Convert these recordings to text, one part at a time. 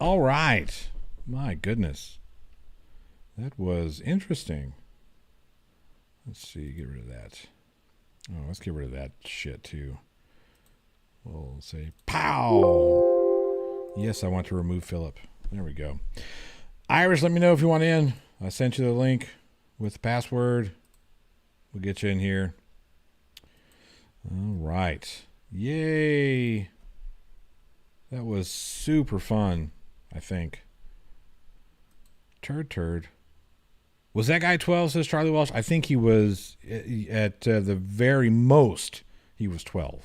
All right. My goodness. That was interesting. Let's see. Get rid of that. Oh, let's get rid of that shit too. We'll say pow. Yes, I want to remove Philip. There we go. Irish, let me know if you want in. I sent you the link with the password. We'll get you in here. All right. Yay. That was super fun, I think. Turd. Was that guy 12, says Charlie Walsh? I think he was at the very most, he was 12.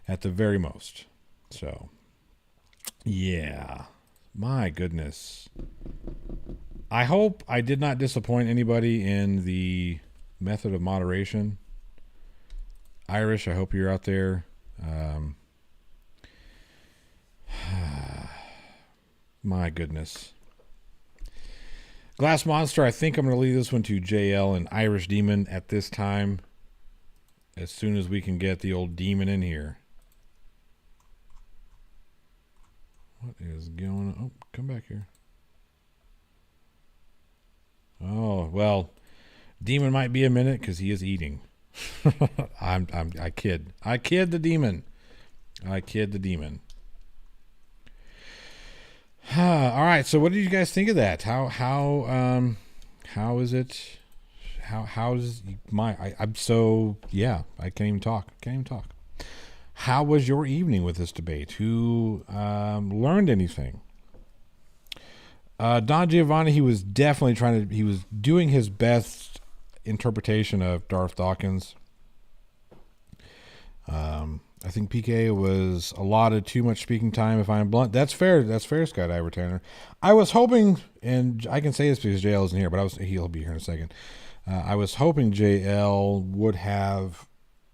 At the very most. So, yeah. My goodness. I hope I did not disappoint anybody in the method of moderation. Irish, I hope you're out there. My goodness. Glass Monster, I think I'm going to leave this one to JL and Irish Demon at this time. As soon as we can get the old demon in here. What is going on? Oh, come back here. Oh, well, Demon might be a minute because he is eating. I kid. I kid the demon. I kid the demon. All right. So, what did you guys think of that? How is it? How's my? I'm so yeah. I can't even talk. How was your evening with this debate? Who learned anything? Don Giovanni, he was definitely he was doing his best interpretation of Darth Dawkins. I think PK was allotted too much speaking time, if I'm blunt. That's fair, Scott Ivertaner. I was hoping, and I can say this because JL isn't here, but he'll be here in a second. I was hoping JL would have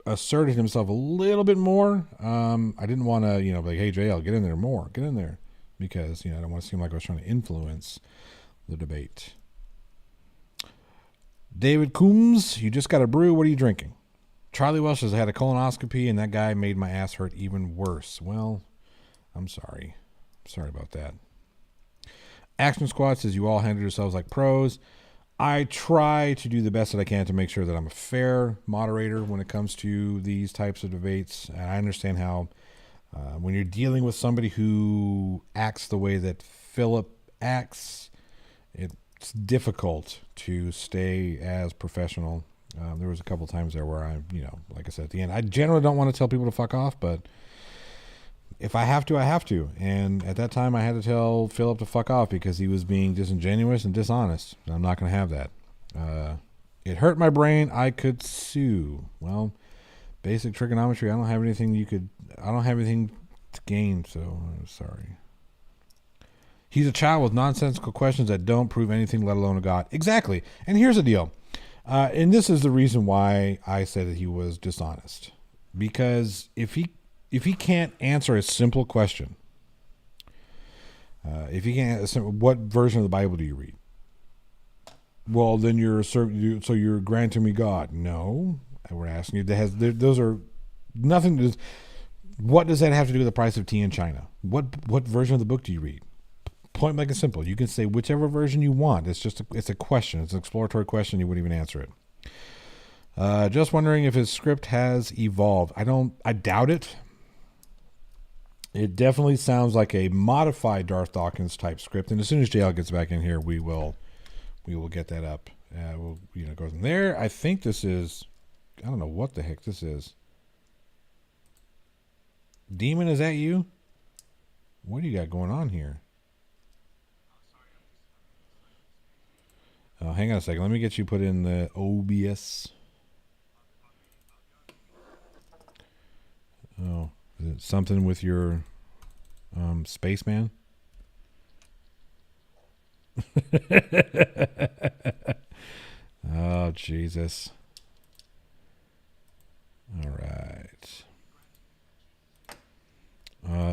asserted himself a little bit more. I didn't want to, be like, hey, JL, get in there more. Get in there. Because, I don't want to seem like I was trying to influence the debate. David Coombs, you just got a brew. What are you drinking? Charlie Welsh has had a colonoscopy, and that guy made my ass hurt even worse. Well, I'm sorry. Sorry about that. Action Squad says you all handle yourselves like pros. I try to do the best that I can to make sure that I'm a fair moderator when it comes to these types of debates. And I understand how when you're dealing with somebody who acts the way that Philip acts, it's difficult to stay as professional. There was a couple times there where I, like I said at the end, I generally don't want to tell people to fuck off, but if I have to, I have to. And at that time, I had to tell Philip to fuck off because he was being disingenuous and dishonest. I'm not going to have that. It hurt my brain. I could sue. Well, basic trigonometry, I don't have anything to gain, so I'm sorry. He's a child with nonsensical questions that don't prove anything, let alone a god. Exactly. And here's the deal. And this is the reason why I said that he was dishonest. Because if he can't answer a simple question, what version of the Bible do you read? Well, then you're granting me God. No, we're asking you. Those are nothing. What does that have to do with the price of tea in China? What version of the book do you read? Point blank and simple. You can say whichever version you want. It's a question. It's an exploratory question. You wouldn't even answer it. Just wondering if his script has evolved. I doubt it. It definitely sounds like a modified Darth Dawkins type script. And as soon as JL gets back in here, we will get that up. We'll go from there. I think this is, I don't know what the heck this is. Demon, is that you? What do you got going on here? Oh, hang on a second. Let me get you put in the OBS. Oh, is it something with your spaceman? Oh, Jesus. All right.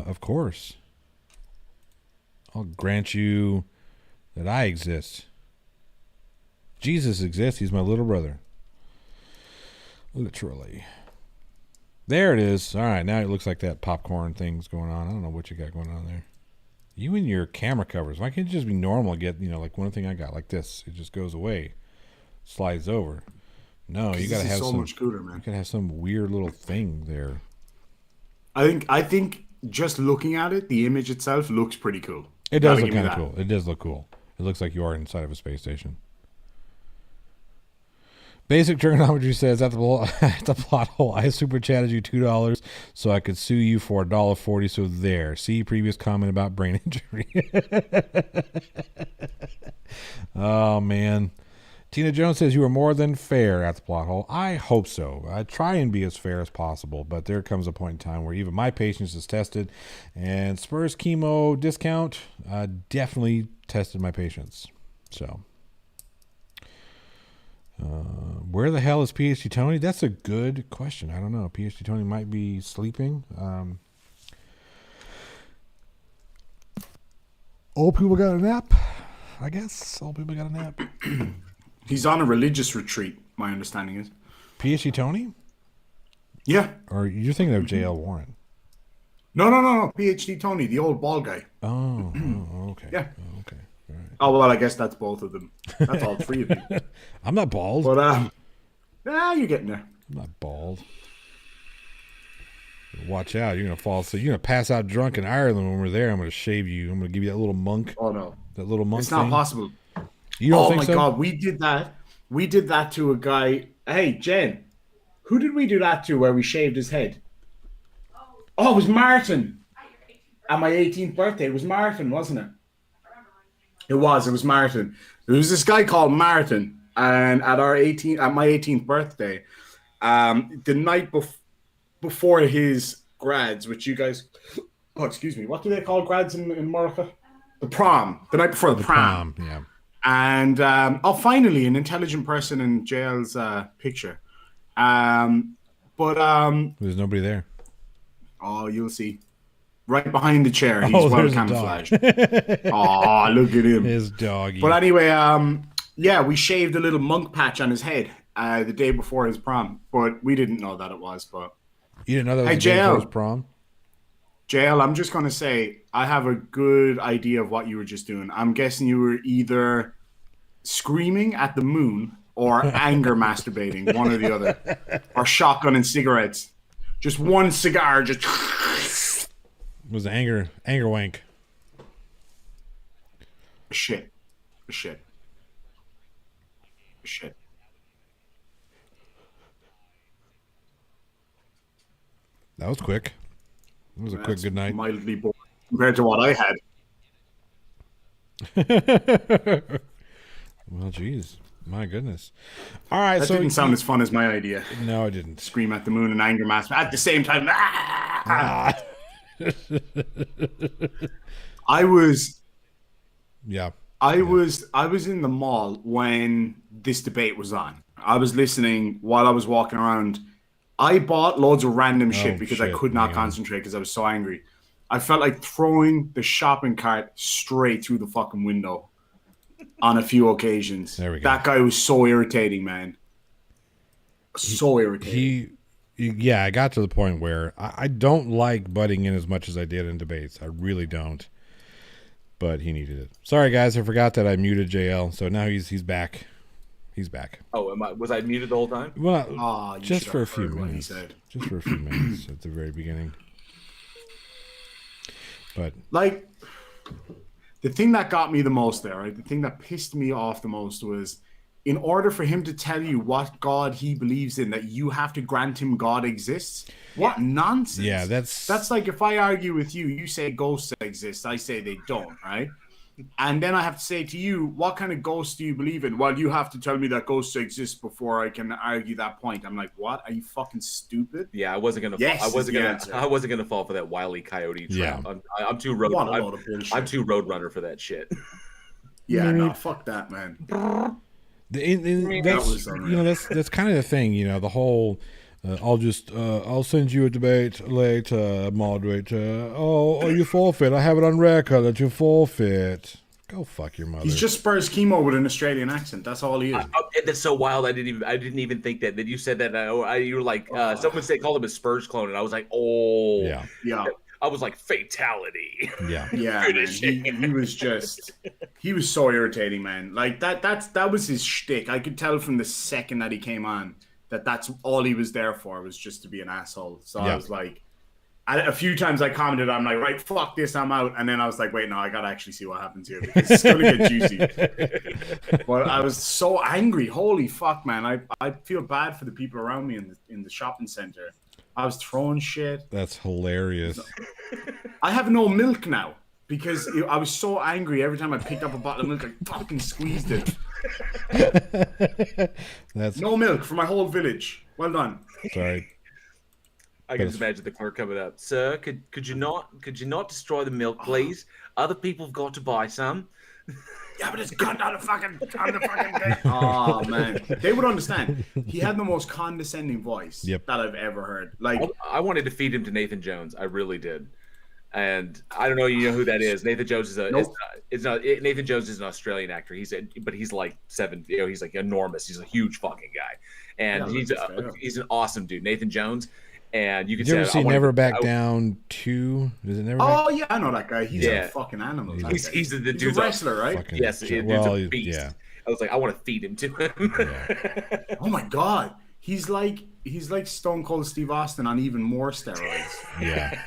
Of course. I'll grant you that I exist. Jesus exists. He's my little brother. Literally. There it is. All right, now it looks like that popcorn thing's going on. I don't know what you got going on there. You and your camera covers. Why can't you just be normal? Get like one thing I got like this. It just goes away, slides over. No, you gotta have so some. Much cooler, man. You gotta have some weird little thing there. I think just looking at it, the image itself looks pretty cool. It does look kind of cool. It does look cool. It looks like you are inside of a space station. Basic Trigonometry says at the plot hole, I super chatted you $2 so I could sue you for $1.40. So there. See previous comment about brain injury. Oh man. Tina Jones says you are more than fair at the plot hole. I hope so. I try and be as fair as possible, but there comes a point in time where even my patience is tested. And Spurs chemo discount definitely tested my patience. So. Where the hell is PhD Tony? That's a good question. I don't know. PhD Tony might be sleeping. Old people got a nap, I guess. Old people got a nap. He's on a religious retreat, my understanding is. PhD Tony? Yeah. Or you're thinking of J.L. Warren? No. PhD Tony, the old bald guy. Oh, okay. Yeah. Oh, okay. All right. Oh, well, I guess that's both of them. That's all three of you. I'm not bald. But, you're getting there. I'm not bald. Watch out. You're going to fall asleep. You're going to pass out drunk in Ireland when we're there. I'm going to shave you. I'm going to give you that little monk. Oh, no. That little monk It's not thing. possible. You don't think so? Oh, my God. We did that. We did that to a guy. Hey, Jen. Who did we do that to where we shaved his head? Oh, it was Martin. At my 18th birthday. It was Martin, wasn't it? It was Martin. There was this guy called Martin. And at my 18th birthday, the night before his grads, which you guys, excuse me, what do they call grads in America? The prom. The night before the prom. Yeah. And finally, an intelligent person in JL's picture. But there's nobody there. Oh, you'll see. Right behind the chair. He's well camouflaged. Oh, look at him. His doggy. But anyway, yeah, we shaved a little monk patch on his head the day before his prom, but we didn't know that it was. But you didn't know that was the day before his prom? JL, I'm just going to say, I have a good idea of what you were just doing. I'm guessing you were either screaming at the moon or anger masturbating, one or the other, or shotgun and cigarettes. Just one cigar, just... It was anger wank. Shit. That was quick. It was a quick good night. Mildly boring compared to what I had. Well, geez. My goodness. All right. That didn't sound as fun as my idea. No, it didn't. Scream at the moon and anger mask at the same time. I was in the mall when this debate was on. I was listening while I was walking around. I bought loads of random shit because I could not concentrate because I was so angry. I felt like throwing the shopping cart straight through the fucking window on a few occasions. There we go. That guy was so irritating, man. So irritating. Yeah, I got to the point where I don't like butting in as much as I did in debates. I really don't. But he needed it. Sorry, guys. I forgot that I muted JL. So now he's back. He's back. Oh, was I muted the whole time? Well, just for a few minutes. Just for a few minutes at the very beginning. But like, the thing that got me the most there, right? The thing that pissed me off the most was, in order for him to tell you what God he believes in, that you have to grant him God exists. What nonsense. Yeah, that's like if I argue with you, you say ghosts exist, I say they don't, right? And then I have to say to you, what kind of ghosts do you believe in? Well, you have to tell me that ghosts exist before I can argue that point. I'm like, what? Are you fucking stupid? Yeah, I wasn't gonna. Yes, I wasn't gonna fall for that Wile E. Coyote trap. Yeah. I'm too road. I'm too Roadrunner for that shit. Yeah, no, fuck that, man. That's kind of the thing, the whole. I'll send you a debate later, moderator. Oh, you forfeit. I have it on record that you forfeit. Go fuck your mother. He's just Spurs chemo with an Australian accent. That's all he is. That's so wild. I didn't even think that you said that. You were like, someone called him a SpursClone, and I was like, oh, yeah. I was like, fatality. Yeah. Yeah, man. He was so irritating, man. Like that was his shtick. I could tell from the second that he came on that that's all he was there for, was just to be an asshole. So I was like, a few times I commented, I'm like, right, fuck this, I'm out. And then I was like, wait, no, I gotta actually see what happens here, because it's gonna get juicy. But I was so angry. Holy fuck, man. I feel bad for the people around me in the shopping center. I was throwing shit. That's hilarious. I have no milk now because I was so angry every time I picked up a bottle of milk. I fucking squeezed it. No milk for my whole village. Well done. Sorry. I can just imagine the clerk coming up. Sir, could you not destroy the milk, please? Other people have got to buy some. Yeah, but it's gone on the fucking day. Oh man, they would understand. He had the most condescending voice that I've ever heard. Like, I wanted to feed him to Nathan Jones. I really did. And I don't know, you know who that is? Nathan Jones is Nathan Jones is an Australian actor. But he's like he's like enormous. He's a huge fucking guy, and he's an awesome dude. Nathan Jones. And you can Did you ever see Never Back Down 2? Is it Never Back? Oh yeah, I know that guy. He's a fucking animal. He's the dude's a wrestler, right? Yes, dude's a beast. Yeah. I was like, I want to feed him to him. Yeah. Oh my god, he's like Stone Cold Steve Austin on even more steroids. Yeah.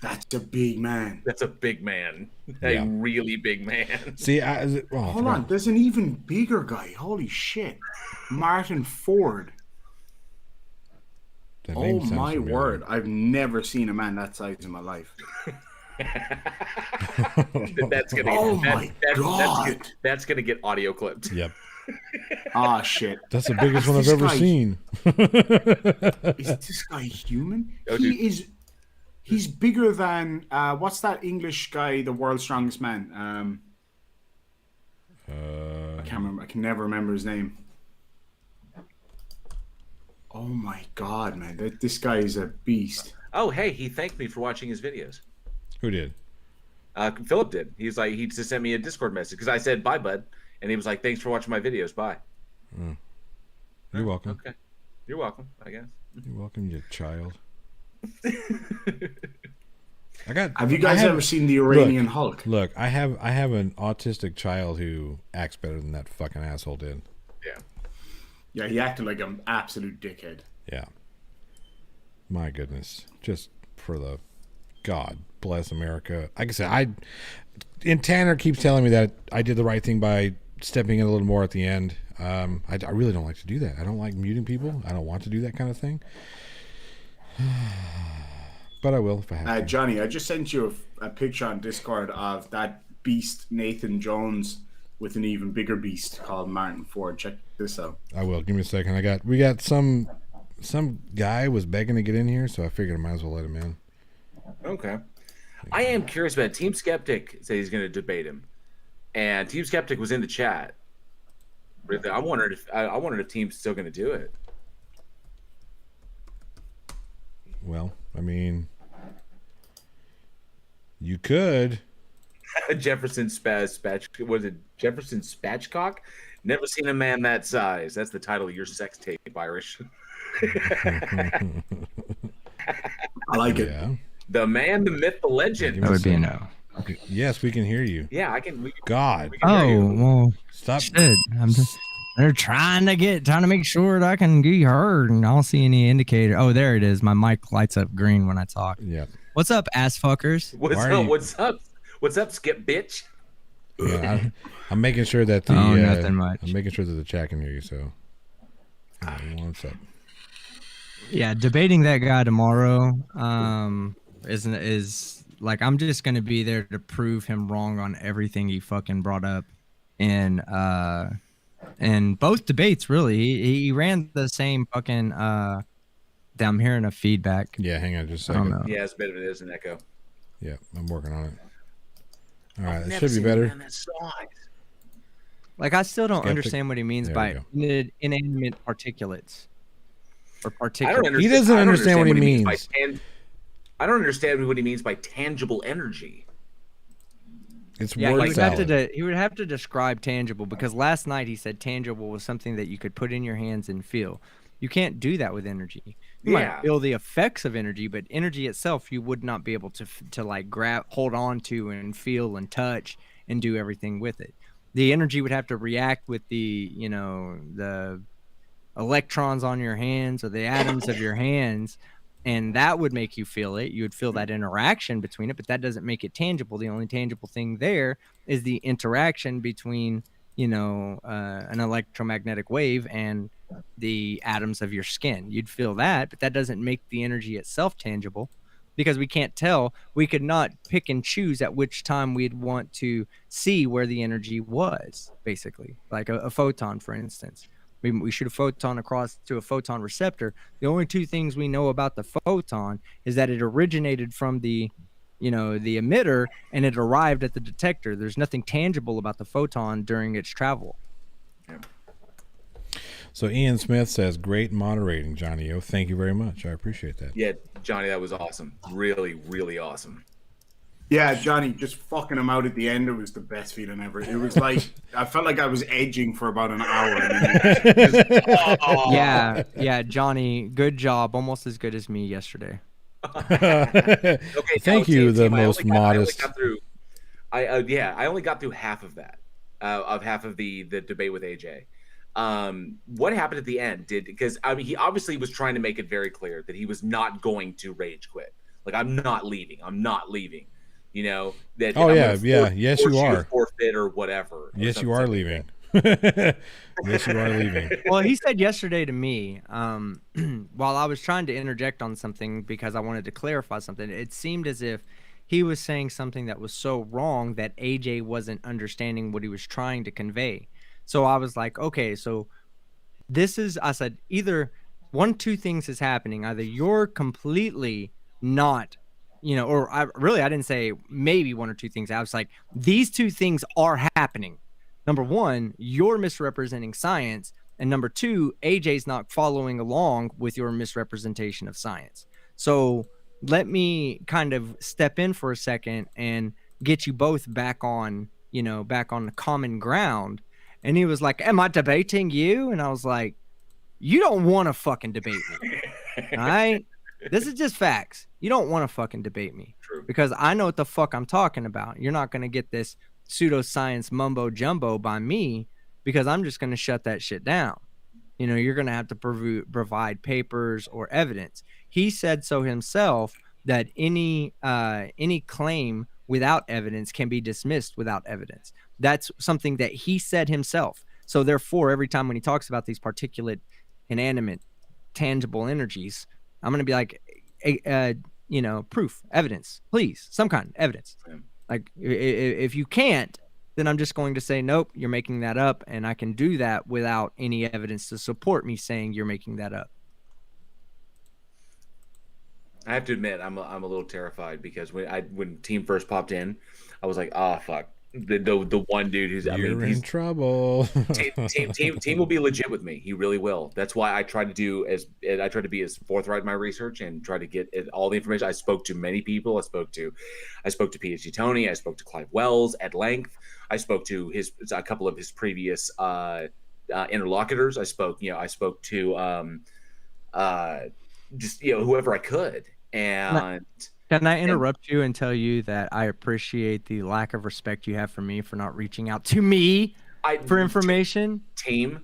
That's a big man. That's a big man. A really big man. See, hold on. There's an even bigger guy. Holy shit, Martin Ford. Oh my word! I've never seen a man that size in my life. That's gonna get audio clipped. Yep. Ah shit! That's the biggest one I've ever seen. Is this guy human? He's bigger than what's that English guy? The world's strongest man. I can't remember. I can never remember his name. Oh my god, man! This guy is a beast. Oh, hey, he thanked me for watching his videos. Who did? Philip did. He just sent me a Discord message because I said bye, bud, and he was like, "Thanks for watching my videos. Bye." You're welcome. Okay, you're welcome. I guess. You're welcome, you child. Have you guys ever seen the Iranian Hulk? Look, I have an autistic child who acts better than that fucking asshole did. Yeah. Yeah, he acted like an absolute dickhead. Yeah. My goodness. Just for the God bless America. Like I said, Tanner keeps telling me that I did the right thing by stepping in a little more at the end. I really don't like to do that. I don't like muting people. I don't want to do that kind of thing. But I will if I have to. Johnny, I just sent you a picture on Discord of that beast Nathan Jones with an even bigger beast called Martin Ford. Check this out. I will. Give me a second. We got some guy was begging to get in here, so I figured I might as well let him in. Okay. I am curious about it. Team Skeptic said he's going to debate him, and Team Skeptic was in the chat. I wondered if Team's still going to do it. Well, I mean, you could. Jefferson was it Jefferson Spatchcock? Never seen a man that size. That's the title of your sex tape, Irish. I like it. Yeah. The man, the myth, the legend. That would be a no. Yes, we can hear you. Yeah, I can. God. We can hear you. Well, stop. Shit. They're trying to make sure that I can be heard, and I don't see any indicator. Oh, there it is. My mic lights up green when I talk. Yeah. What's up, ass fuckers? What's up? What's up, Skip bitch? Yeah, I'm making sure that nothing much. I'm making sure that the chat can hear you. So, what's up? Yeah, debating that guy tomorrow is like, I'm just gonna be there to prove him wrong on everything he fucking brought up in both debates. Really, he ran the same fucking. I'm hearing a feedback. Yeah, hang on just a second. Yeah, it's a bit of it is an echo. Yeah, I'm working on it. All right, it should be better. Like, I still don't Skeptic. understand what he means by inanimate particulates. Or He doesn't understand what he means. I don't understand what he means by tangible energy. It's yeah, word he would have to describe tangible, because last night he said tangible was something that you could put in your hands and feel. You can't do that with energy. You Yeah. might feel the effects of energy, but energy itself, you would not be able to like hold on to and feel and touch and do everything with it. The energy would have to react with the, you know, the electrons on your hands or the atoms of your hands, and that would make you feel it. You would feel that interaction between it, but that doesn't make it tangible. The only tangible thing there is the interaction between, you know, an electromagnetic wave and the atoms of your skin. You'd feel that, but that doesn't make the energy itself tangible, because we can't tell. We could not pick and choose at which time we'd want to see where the energy was, basically, like a photon, for instance. We shoot a photon across to a photon receptor. The only two things we know about the photon is that it originated from the, you know, the emitter, and it arrived at the detector. There's nothing tangible about the photon during its travel. So Ian Smith says, great moderating, Johnny O. Thank you very much. I appreciate that. Yeah, Johnny, that was awesome. Really, really awesome. Yeah, Johnny, just fucking him out at the end. It was the best feeling ever. It was like, I felt like I was edging for about an hour. And then Yeah, Johnny, good job. Almost as good as me yesterday. Okay, Thank you, the most modest. I only got through half of that, of half of the debate with AJ. What happened at the end? Because I mean, he obviously was trying to make it very clear that he was not going to rage quit. Like, I'm not leaving. You know that. Oh yeah. Yes, you are. Forfeit or whatever. Yes, you are leaving. Yes, you are leaving. Well, he said yesterday to me, while I was trying to interject on something because I wanted to clarify something, it seemed as if he was saying something that was so wrong that AJ wasn't understanding what he was trying to convey. So I was like, okay, so I said, either one, two things is happening. Either you're completely not, you know, or I didn't say maybe one or two things. I was like, these two things are happening. Number one, you're misrepresenting science. And number two, AJ's not following along with your misrepresentation of science. So let me kind of step in for a second and get you both back on, you know, back on the common ground. And he was like, am I debating you? And I was like, you don't want to fucking debate me. All right? This is just facts. You don't want to fucking debate me. True. Because I know what the fuck I'm talking about. You're not going to get this pseudoscience mumbo jumbo by me, because I'm just going to shut that shit down. You know, you're going to have to provide papers or evidence. He said so himself, that any claim without evidence can be dismissed without evidence. That's something that he said himself. So therefore, every time when he talks about these particulate, inanimate, tangible energies, I'm going to be like, you know, proof, evidence, please, some kind of evidence. Like, if you can't, then I'm just going to say, nope, you're making that up. And I can do that without any evidence to support me saying you're making that up. I have to admit, I'm a little terrified, because when Team first popped in, I was like, oh fuck, the one dude who's You're in trouble. Team will be legit with me. He really will. That's why I try to be as forthright in my research and try to get all the information. I spoke to many people. I spoke to PhD Tony. I spoke to Clive Wells at length. I spoke to a couple of his previous interlocutors. I spoke to just, you know, whoever I could. And can I interrupt you and tell you that I appreciate the lack of respect you have for me for not reaching out to me for information? Team,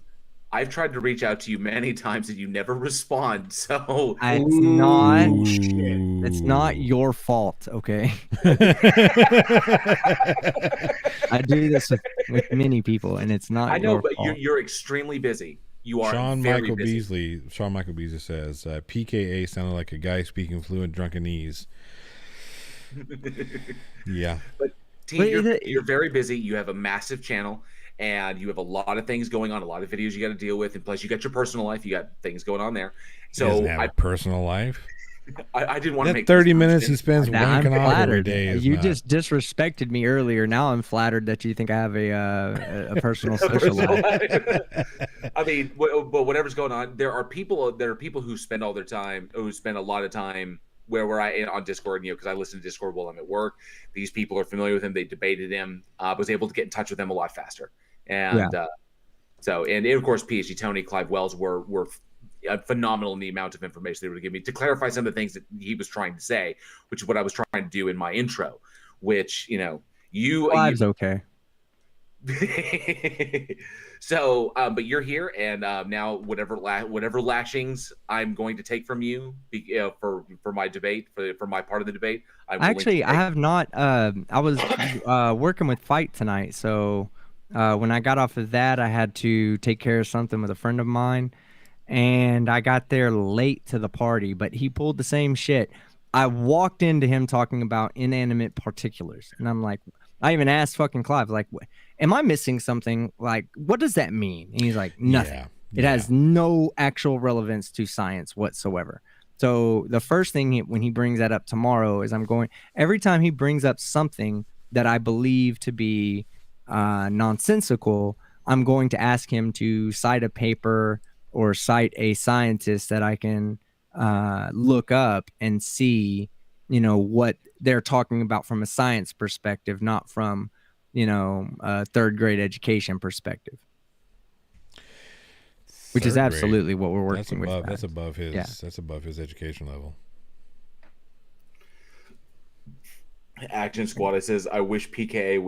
I've tried to reach out to you many times and you never respond. So it's not your fault, okay? I do this with many people, and it's not. I know, but fault. you're extremely busy. You are Sean Michael Beasley says, PKA sounded like a guy speaking fluent drunkenese. Yeah. But Team, you're very busy. You have a massive channel, and you have a lot of things going on, a lot of videos you got to deal with, and plus you got your personal life. You got things going on there. So he doesn't have a personal life. I didn't want to make 30 minutes he spends wanking off every day. You just disrespected me earlier. Now I'm flattered that you think I have a personal social life. I mean, but whatever's going on, there are people who spend a lot of time where I on Discord, you know, because I listen to Discord while I'm at work. These people are familiar with him. They debated him. Was able to get in touch with them a lot faster. And so of course, PhD Tony, Clive Wells were phenomenal in the amount of information they were giving me to clarify some of the things that he was trying to say, which is what I was trying to do in my intro. Which Live's okay. So, but you're here, and now whatever lashings I'm going to take from you, for my debate, for my part of the debate, Actually, I have not. I was working with Fight tonight, so when I got off of that, I had to take care of something with a friend of mine, and I got there late to the party. But he pulled the same shit. I walked into him talking about inanimate particulars, and I'm like, I even asked fucking Clive, like, am I missing something? Like, what does that mean? And he's like, nothing. Yeah, it has no actual relevance to science whatsoever. So the first thing when he brings that up tomorrow is every time he brings up something that I believe to be nonsensical, I'm going to ask him to cite a paper or cite a scientist that I can look up and see, what they're talking about from a science perspective, not from, a third grade education perspective. Which is absolutely what we're working with. That's above his. Yeah. That's above his education level. Action Squad. It says, "I wish PK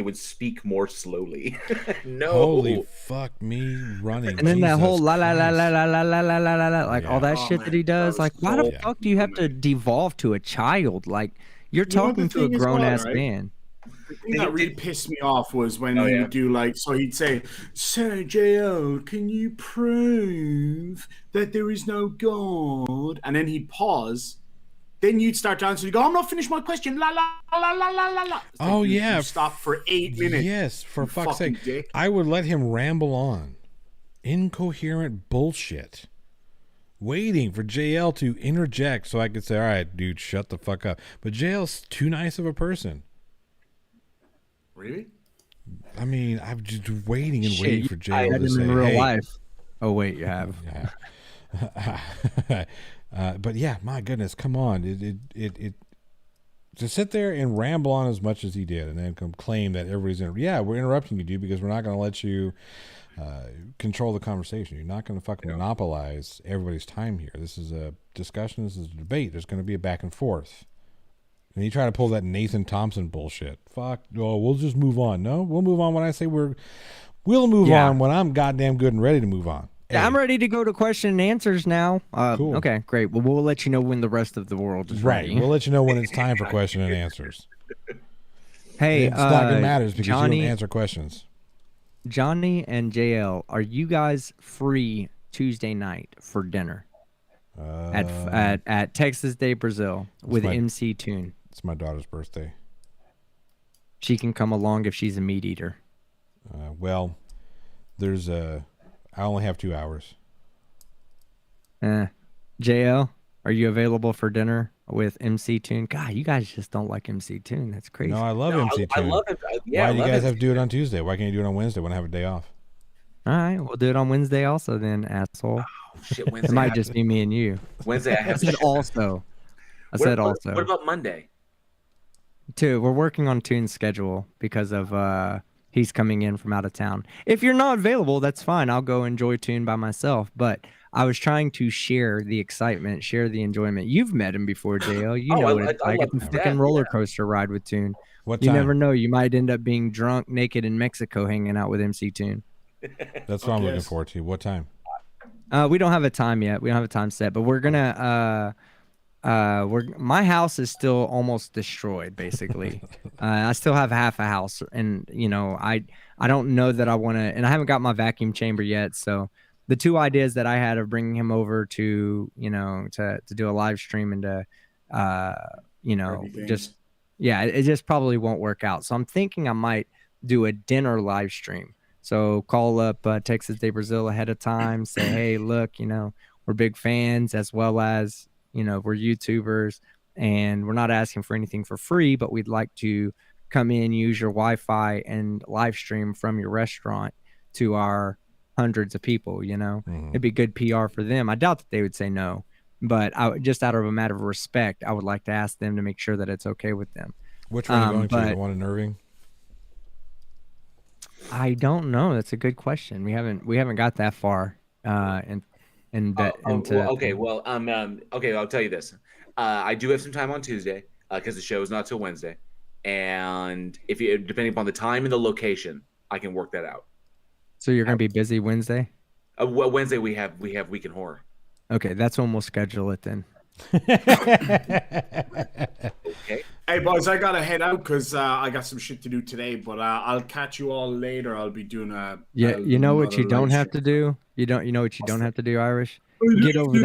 would speak more slowly." No. Holy fuck me running. And then that whole la la la la la la la la la la, like all that shit that he does. Like, why the fuck do you have to devolve to a child? Like, you're talking to a grown ass man. The thing that really pissed me off was when he would do so he'd say, "So JL, can you prove that there is no God?" And then he'd pause. Then you'd start to answer. You go, "I'm not finished my question." La la la la la la la. Oh yeah. You stop for 8 minutes. Yes, for fuck's sake. Dick. I would let him ramble on, incoherent bullshit, waiting for JL to interject so I could say, "All right, dude, shut the fuck up." But JL's too nice of a person. Really? I mean, I'm just waiting and waiting for JL to say, in real "Hey." life. Oh wait, you have. Yeah. But yeah, my goodness, come on! It to sit there and ramble on as much as he did, and then claim that everybody's we're interrupting you, dude, because we're not going to let you control the conversation. You're not going to fucking monopolize everybody's time here. This is a discussion. This is a debate. There's going to be a back and forth. And you try to pull that Nathan Thompson bullshit. Fuck. Oh, we'll just move on. No, we'll move on when I say we'll move on when I'm goddamn good and ready to move on. Yeah, I'm ready to go to question and answers now. Cool. Okay, great. Well, we'll let you know when the rest of the world is ready. Right. We'll let you know when it's time for question and answers. Hey, it's not going to matter because Johnny, you don't answer questions. Johnny and JL, are you guys free Tuesday night for dinner at Texas Day Brazil with MC Tune? It's my daughter's birthday. She can come along if she's a meat eater. Well, I only have 2 hours. JL, are you available for dinner with MC Tune? God, you guys just don't like MC Tune. That's crazy. No, I love MC Tune. I love it. Why do you guys have to do it on Tuesday? Why can't you do it on Wednesday when I have a day off? All right, we'll do it on Wednesday also then, asshole. Oh, shit, Wednesday. It might just be me and you. Wednesday I have I said also. What about Monday? We're working on Tune's schedule because of he's coming in from out of town. If you're not available, that's fine. I'll go enjoy Tune by myself. But I was trying to share the excitement, share the enjoyment. You've met him before, JL. You know what it's like. It's a fucking roller coaster ride with Tune. You never know. You might end up being drunk, naked in Mexico, hanging out with MC Tune. That's what I'm looking forward to. What time? We don't have a time yet. We don't have a time set, but we're gonna. My house is still almost destroyed, basically. I still have half a house, and I don't know that I want to, and I haven't got my vacuum chamber yet. So the two ideas that I had of bringing him over to to do a live stream and to it just probably won't work out. So I'm thinking I might do a dinner live stream. So call up Texas Day Brazil ahead of time, say, hey, look, we're big fans, as well as we're YouTubers, and we're not asking for anything for free, but we'd like to come in, use your Wi-Fi, and live stream from your restaurant to our hundreds of people. It'd be good PR for them. I doubt that they would say no, but just out of a matter of respect, I would like to ask them to make sure that it's okay with them. Which one are you going to? The one in Irving? I don't know. That's a good question. We haven't got that far. And Okay. Well, okay. I'll tell you this. I do have some time on Tuesday because the show is not till Wednesday, and if you, depending upon the time and the location, I can work that out. So you're gonna be busy Wednesday? Well, Wednesday we have Weekend Horror. Okay, that's when we'll schedule it then. Okay. Hey boys, I gotta head out because I got some shit to do today. But I'll catch you all later. I'll be doing a You know what you don't have to do? You know what you don't have to do, Irish? Get over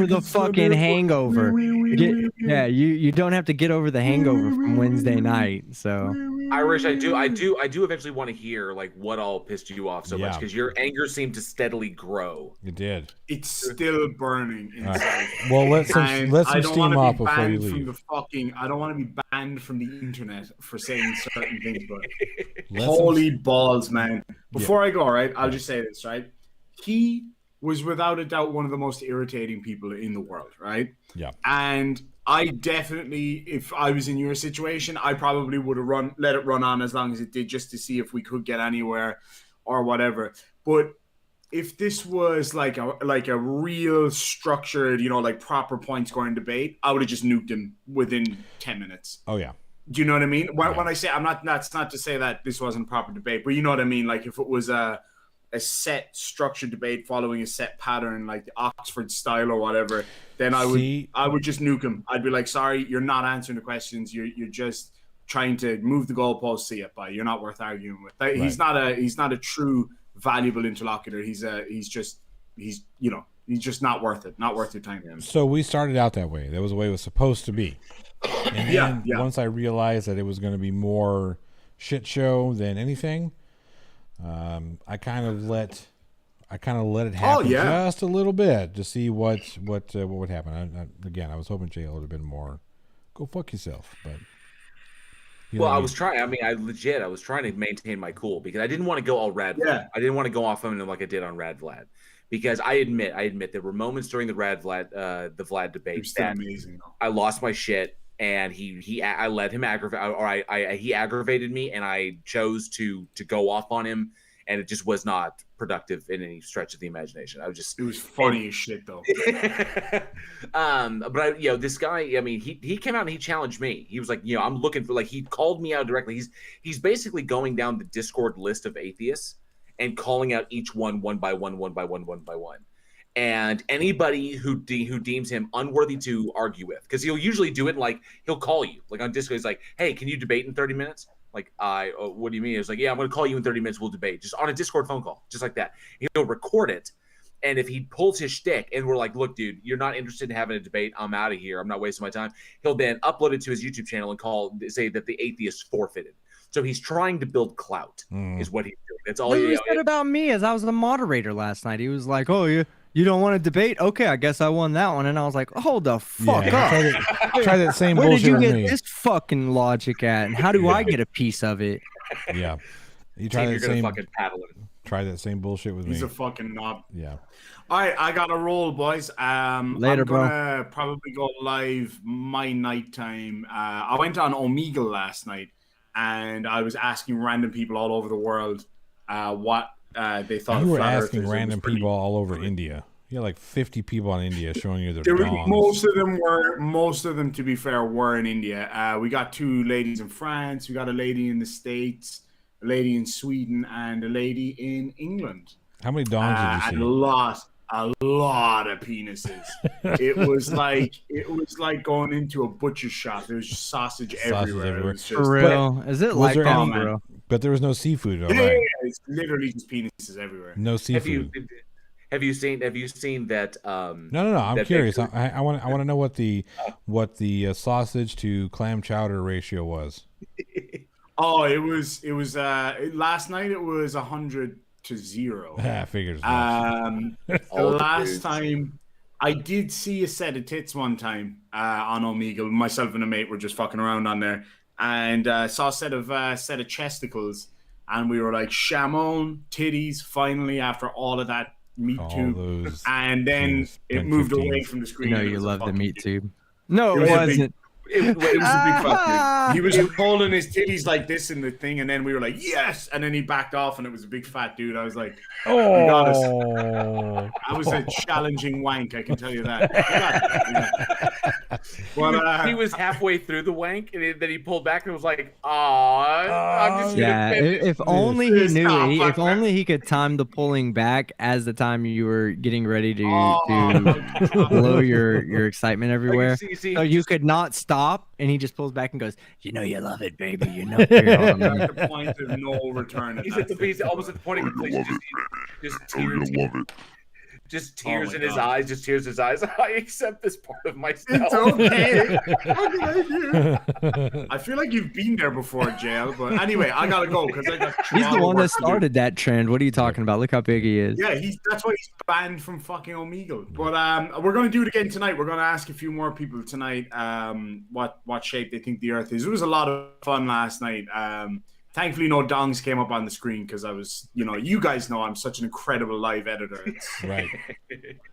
the fucking hangover. You don't have to get over the hangover from Wednesday night. So Irish, I do eventually want to hear like what all pissed you off so much because your anger seemed to steadily grow. It did. It's still burning inside. Right. Well, let some steam off before you leave. I don't want to be banned from the internet for saying certain things, but holy balls, man. Before I go, right, I'll just say this, right? He was without a doubt one of the most irritating people in the world, right? Yeah. And I definitely, if I was in your situation, I probably would have let it run on as long as it did, just to see if we could get anywhere or whatever. But if this was like a real structured, like proper point scoring debate, I would have just nuked him within 10 minutes. Oh yeah. Do you know what I mean? When I say that's not to say that this wasn't proper debate, but you know what I mean? Like if it was a set structured debate following a set pattern, like the Oxford style or whatever, then I would just nuke him. I'd be like, sorry, you're not answering the questions. You're just trying to move the goalposts. See it by. You're not worth arguing with. Right. He's not a true valuable interlocutor. He's just not worth it. Not worth your time. So we started out that way. That was the way it was supposed to be. And then once I realized that it was going to be more shit show than anything, I kind of let it happen just a little bit to see what would happen. I was hoping Jay would have been more go fuck yourself, but I was trying. I mean, I was trying to maintain my cool because I didn't want to go all Rad. Yeah. I didn't want to go off on him like I did on Rad Vlad, because I admit there were moments during the Rad Vlad, the Vlad debate that amazing, I lost my shit. And I let him aggravate, or he aggravated me, and I chose to go off on him, and it just was not productive in any stretch of the imagination. It was funny as shit though. But this guy, I mean, he came out and he challenged me. He was like, I'm looking for, like, he called me out directly. He's basically going down the Discord list of atheists and calling out each one by one. And anybody who deems him unworthy to argue with, because he'll usually do it like he'll call you like on Discord. He's like, "Hey, can you debate in 30 minutes?" Like, what do you mean? It's like, "Yeah, I'm going to call you in 30 minutes. We'll debate just on a Discord phone call, just like that." He'll record it, and if he pulls his shtick and we're like, "Look, dude, you're not interested in having a debate. I'm out of here. I'm not wasting my time." He'll then upload it to his YouTube channel and say that the atheist forfeited. So he's trying to build clout, is what he's doing. That's all he said about me. As I was the moderator last night, he was like, "Oh, you don't want to debate? Okay, I guess I won that one." And I was like, hold the fuck up. Try that same Where bullshit did you with get me. this fucking logic at? And how do I get a piece of it? Yeah. You try that same fucking paddle it. Try that same bullshit with me. He's a fucking knob. Yeah. All right, I got to roll, boys. Later, I'm gonna probably go live my nighttime. I went on Omegle last night, and I was asking random people all over the world what they thought. You were asking random people all over India. You had like 50 people in India showing you their dongs. Most of them, to be fair, were in India. We got 2 ladies in France. We got a lady in the States, a lady in Sweden, and a lady in England. How many dongs did you see? And a lot of penises. It was like going into a butcher's shop. There was just sausage everywhere. For real? Is it like that, bro? But there was no seafood. Yeah, it's literally just penises everywhere. No seafood. Have you seen that? No. I'm curious. I want to know what the sausage to clam chowder ratio was. Oh, it was last night. It was 100 to 0. I figured. The last time I did see a set of tits one time on Omegle. Myself and a mate were just fucking around on there, and saw a set of chesticles, and we were like, "Shamon, titties!" Finally, after all of that meat tube, and then it moved away from the screen. You love the meat tube. No, it wasn't. It was a big fuck, dude. He was holding his titties like this in the thing, and then we were like, yes! And then he backed off, and it was a big fat dude. I was like, you got us. That was a challenging wank, I can tell you that. But, he was halfway through the wank, and then he pulled back and was like, I'm just yeah. gonna finish If only he This knew. top If fucker. only he could time the pulling back as the time you were getting ready to blow your excitement everywhere. see, So you could not stop, and he just pulls back and goes, "You know you love it, baby. You know you're on at me." the point of no return. He's almost at the point of completion. Just tears in his eyes. Just tears in his eyes. I accept this part of myself. It's okay. What can I do? I feel like you've been there before, Jail. But anyway, I gotta go because I got. He's the one work that to do. started that trend. What are you talking about? Look how big he is. Yeah, that's why he's banned from fucking Omegle. But we're gonna do it again tonight. We're gonna ask a few more people tonight what shape they think the Earth is. It was a lot of fun last night. Thankfully, no dongs came up on the screen because I was, you guys know I'm such an incredible live editor. Right.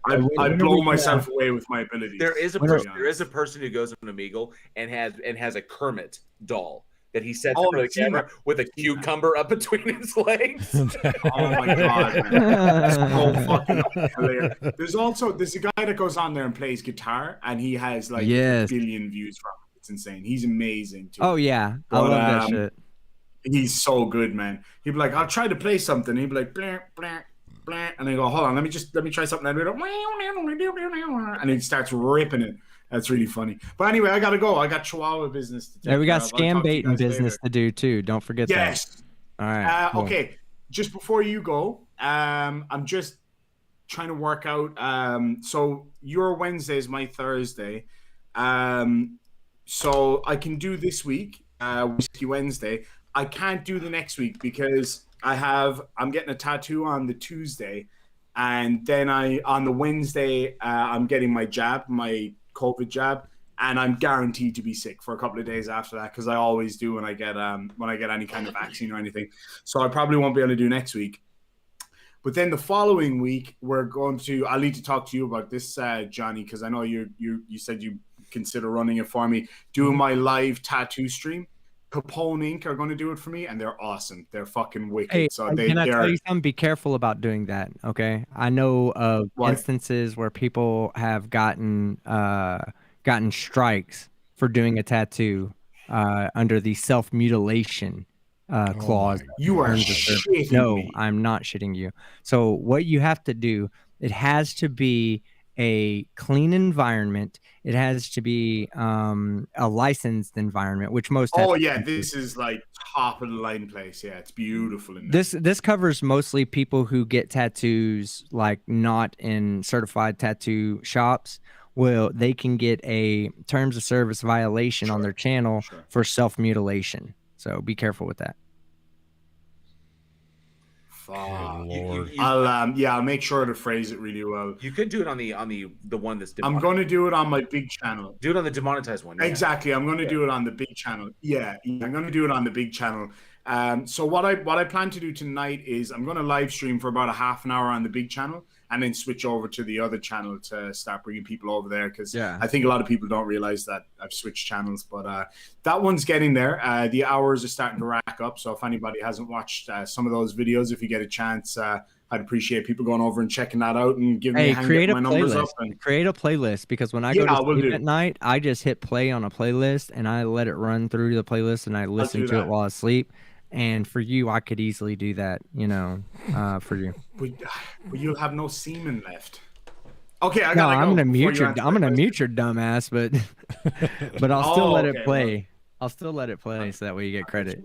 I blow myself away with my abilities. There is a person who goes on Omegle and has a Kermit doll that he sets for the camera with a cucumber up between his legs. Oh my god, man. That's so fucking hilarious. There's a guy that goes on there and plays guitar, and he has like a billion views from it. It's insane. He's amazing too. Oh yeah, I love that shit. He's so good, man. He'd be like, I'll try to play something. He'd be like, blah, blah, blah. And I go, hold on, let me try something. And he starts ripping it. That's really funny. But anyway, I gotta go. I got Chihuahua business to take. Yeah, we got care of. scam baiting business to do too. Don't forget that. Yes. All right. Cool. Okay. Just before you go, I'm just trying to work out. So your Wednesday is my Thursday. So I can do this week, Whiskey Wednesday. I can't do the next week because I'm getting a tattoo on the Tuesday, and then on the Wednesday I'm getting my COVID jab, and I'm guaranteed to be sick for a couple of days after that because I always do when I get any kind of vaccine or anything. So I probably won't be able to do next week. But then the following week I'll need to talk to you about this, Johnny, because I know you said you consider running it for me, doing my live tattoo stream. Capone Inc. are going to do it for me, and they're awesome. They're fucking wicked. Hey, so can I tell you something? Be careful about doing that, okay? I know of instances where people have gotten strikes for doing a tattoo under the self-mutilation clause. You are shitting me. I'm not shitting you. So what you have to do, it has to be a clean environment. It has to be a licensed environment, which most. Oh yeah, this is like top of the line place. Yeah, it's beautiful in there. This covers mostly people who get tattoos like not in certified tattoo shops. Well, they can get a terms of service violation on their channel for self-mutilation. So be careful with that. Lord. I'll make sure to phrase it really well. You could do it on the one that's I'm going to do it on my big channel. Do it on the demonetized one. Yeah. Exactly. I'm going to do it on the big channel. Yeah, I'm going to do it on the big channel. So what I plan to do tonight is I'm going to live stream for about a half an hour on the big channel and then switch over to the other channel to start bringing people over there because I think a lot of people don't realize that I've switched channels, but that one's getting there. The hours are starting to rack up, so if anybody hasn't watched some of those videos, if you get a chance, I'd appreciate people going over and checking that out and giving me a hand, getting my numbers up. Create a playlist because when I go to sleep at night, I just hit play on a playlist and I let it run through the playlist and I listen to it while I sleep. And for you, I could easily do that, for you. But you'll have no semen left. Okay, I'm gonna mute your dumb ass, but I'll still let it play. I'll still let it play so that way you get credit.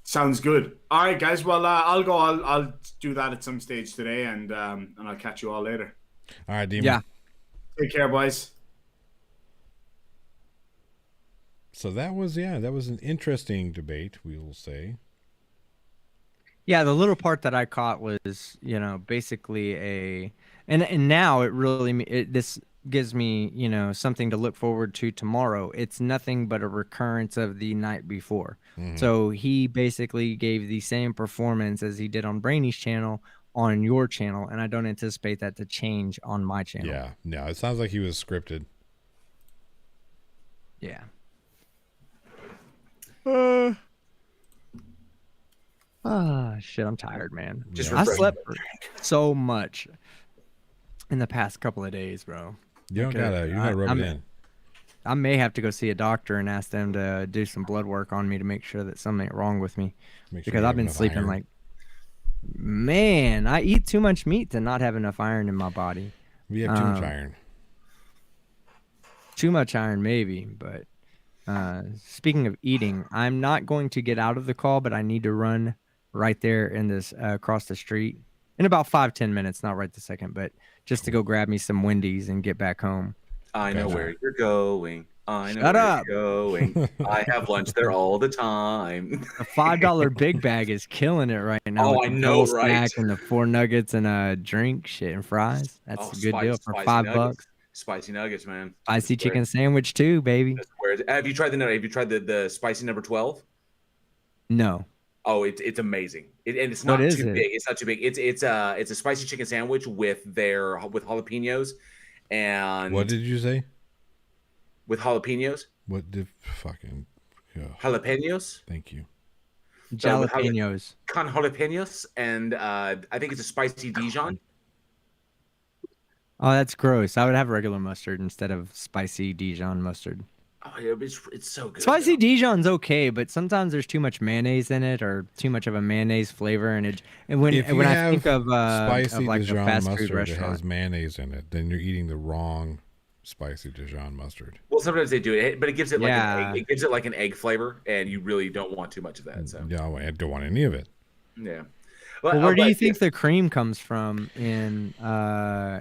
Sounds good. All right, guys. Well, I'll go. I'll do that at some stage today, and I'll catch you all later. All right, Demon. Yeah. Take care, boys. So that was an interesting debate, we will say. Yeah, the little part that I caught was, basically and now it really this gives me, something to look forward to tomorrow. It's nothing but a recurrence of the night before. Mm-hmm. So he basically gave the same performance as he did on Brainy's channel on your channel, and I don't anticipate that to change on my channel. Yeah, no, it sounds like he was scripted. Yeah. Shit, I'm tired, man. Just Yeah. I refresh. slept so much in the past couple of days, bro. You don't gotta. You gotta rub it in. I may have to go see a doctor and ask them to do some blood work on me to make sure that something ain't wrong with me. Make sure Because you I've have been enough sleeping iron. like, man, I eat too much meat to not have enough iron in my body. We have too much iron. Too much iron, maybe. But speaking of eating, I'm not going to get out of the call, but I need to run right there in this across the street in about 5-10 minutes. Not right this second, but just to go grab me some Wendy's and get back home. I know Gotcha. where you're going. I know Shut where up. you're going. I have lunch there all the time. The $5 Big Bag is killing it right now. Oh, with I the know, double right? stack and the 4 nuggets and a drink, shit, and fries. That's a good deal for spicy $5. nuggets. Spicy nuggets, man. Spicy That's where- chicken sandwich too, baby. that's where have you tried the spicy number 12? No. Oh, it's amazing. And it's What not is too it? big. It's not too big. It's a spicy chicken sandwich with jalapenos and What did you say? with jalapenos. What did fucking? Oh, Jalapenos. thank you. So with Jalapenos. con jalapenos and I think it's a spicy Dijon. Oh, that's gross. I would have regular mustard instead of spicy Dijon mustard. Oh, yeah, it's so good. Spicy Dijon's okay, but sometimes there's too much mayonnaise in it or too much of a mayonnaise flavor. And when If you I have think of spicy like a Dijon fast food mustard that restaurant, has mayonnaise in it, then you're eating the wrong spicy Dijon mustard. Well, sometimes they do it, but it gives it like Yeah. an egg. It gives it like an egg flavor, and you really don't want too much of that. So Yeah, I don't want any of it. yeah. well, where do you think the cream comes from in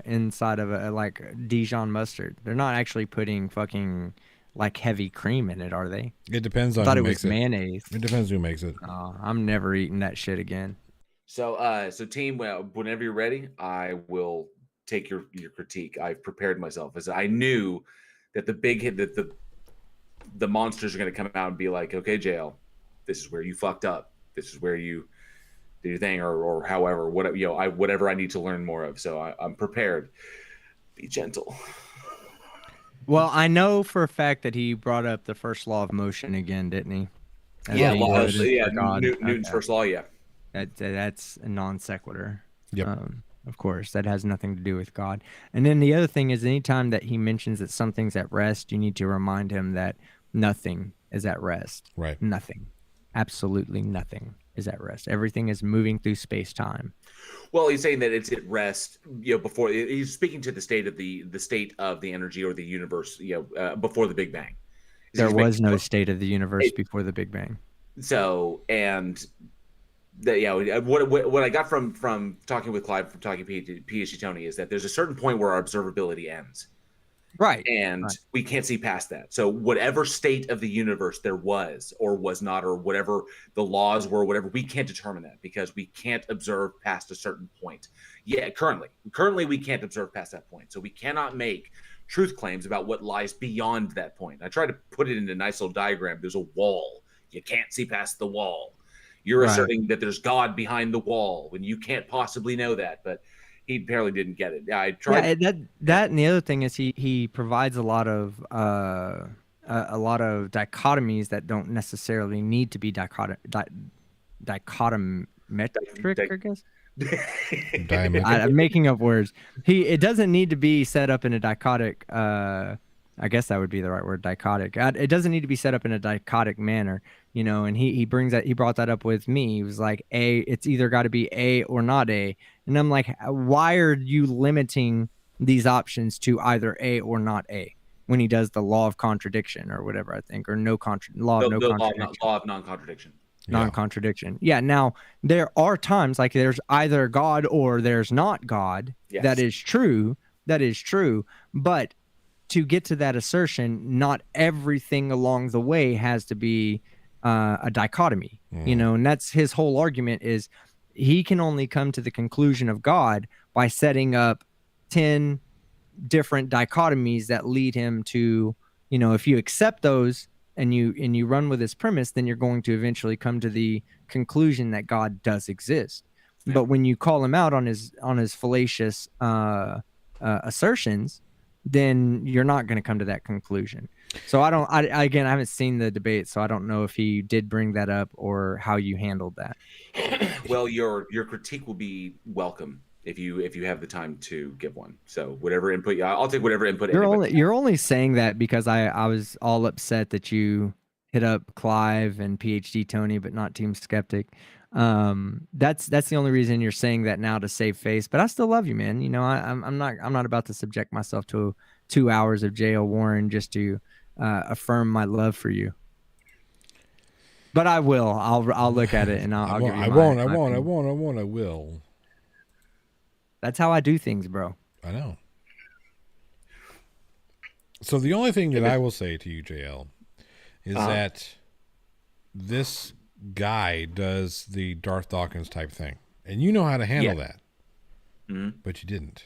inside of a like Dijon mustard? They're not actually putting fucking like heavy cream in it, are they? It depends I on thought who it makes was it. mayonnaise. It depends who makes it. Oh, I'm never eating that shit again. So team, whenever you're ready, I will take your critique. I've prepared myself as I knew that the monsters are going to come out and be like, okay, JL, this is where you fucked up. This is where you do your thing, or however, whatever whatever I need to learn more of. So I'm prepared. Be gentle. Well, I know for a fact that he brought up the first law of motion again, didn't he? As Yeah, being evidence for God. Newton's Okay. first law. Yeah. That's a non sequitur. Yep. Of course, that has nothing to do with God. And then the other thing is, anytime that he mentions that something's at rest, you need to remind him that nothing is at rest. Right. Nothing. Absolutely nothing is at rest. Everything is moving through space time. Well, he's saying that it's at rest. Before he's speaking to the state of the state of the energy or the universe. Before the Big Bang. There was no state of the universe before the Big Bang. So and. What I got from talking with Clive, from talking to PhD Tony, is that there's a certain point where our observability ends, right? And we can't see past that. So whatever state of the universe there was or was not, or whatever the laws were, whatever, we can't determine that because we can't observe past a certain point. Yeah, currently we can't observe past that point, so we cannot make truth claims about what lies beyond that point. I tried to put it in a nice little diagram. There's a wall. You can't see past the wall. You're asserting that there's God behind the wall when you can't possibly know that, but he apparently didn't get it. I tried. Yeah, that and the other thing is he provides a lot of dichotomies that don't necessarily need to be dichotometric, I guess. I'm making up words. It doesn't need to be set up in a dichotic. I guess that would be the right word, dichotic. It doesn't need to be set up in a dichotic manner, and he brought that up with me. He was like, it's either got to be A or not A. And I'm like, why are you limiting these options to either A or not A when he does the law of contradiction or whatever, I think, or law of non-contradiction. Non-contradiction. Yeah. Now there are times like there's either God or there's not God. Yes. That is true. But to get to that assertion, not everything along the way has to be a dichotomy, and that's his whole argument is he can only come to the conclusion of God by setting up 10 different dichotomies that lead him to, if you accept those and you run with this premise, then you're going to eventually come to the conclusion that God does exist. Yeah. But when you call him out on his fallacious assertions, then you're not going to come to that conclusion. So I haven't seen the debate, so I don't know if he did bring that up or how you handled that. Well, your critique will be welcome if you have the time to give one. So whatever input, I'll take whatever input. You're only saying that because I was all upset that you hit up Clive and PhD Tony, but not Team Skeptic. That's the only reason you're saying that now, to save face. But I still love you, man. You know, I'm not about to subject myself to 2 hours of J.O. Warren just to affirm my love for you. But I will. I'll look at it and I'll give you I will. That's how I do things, bro. I know. So the only thing that I will say to you, JL, is that this guy does the Darth Dawkins type thing, and you know how to handle that, but you didn't.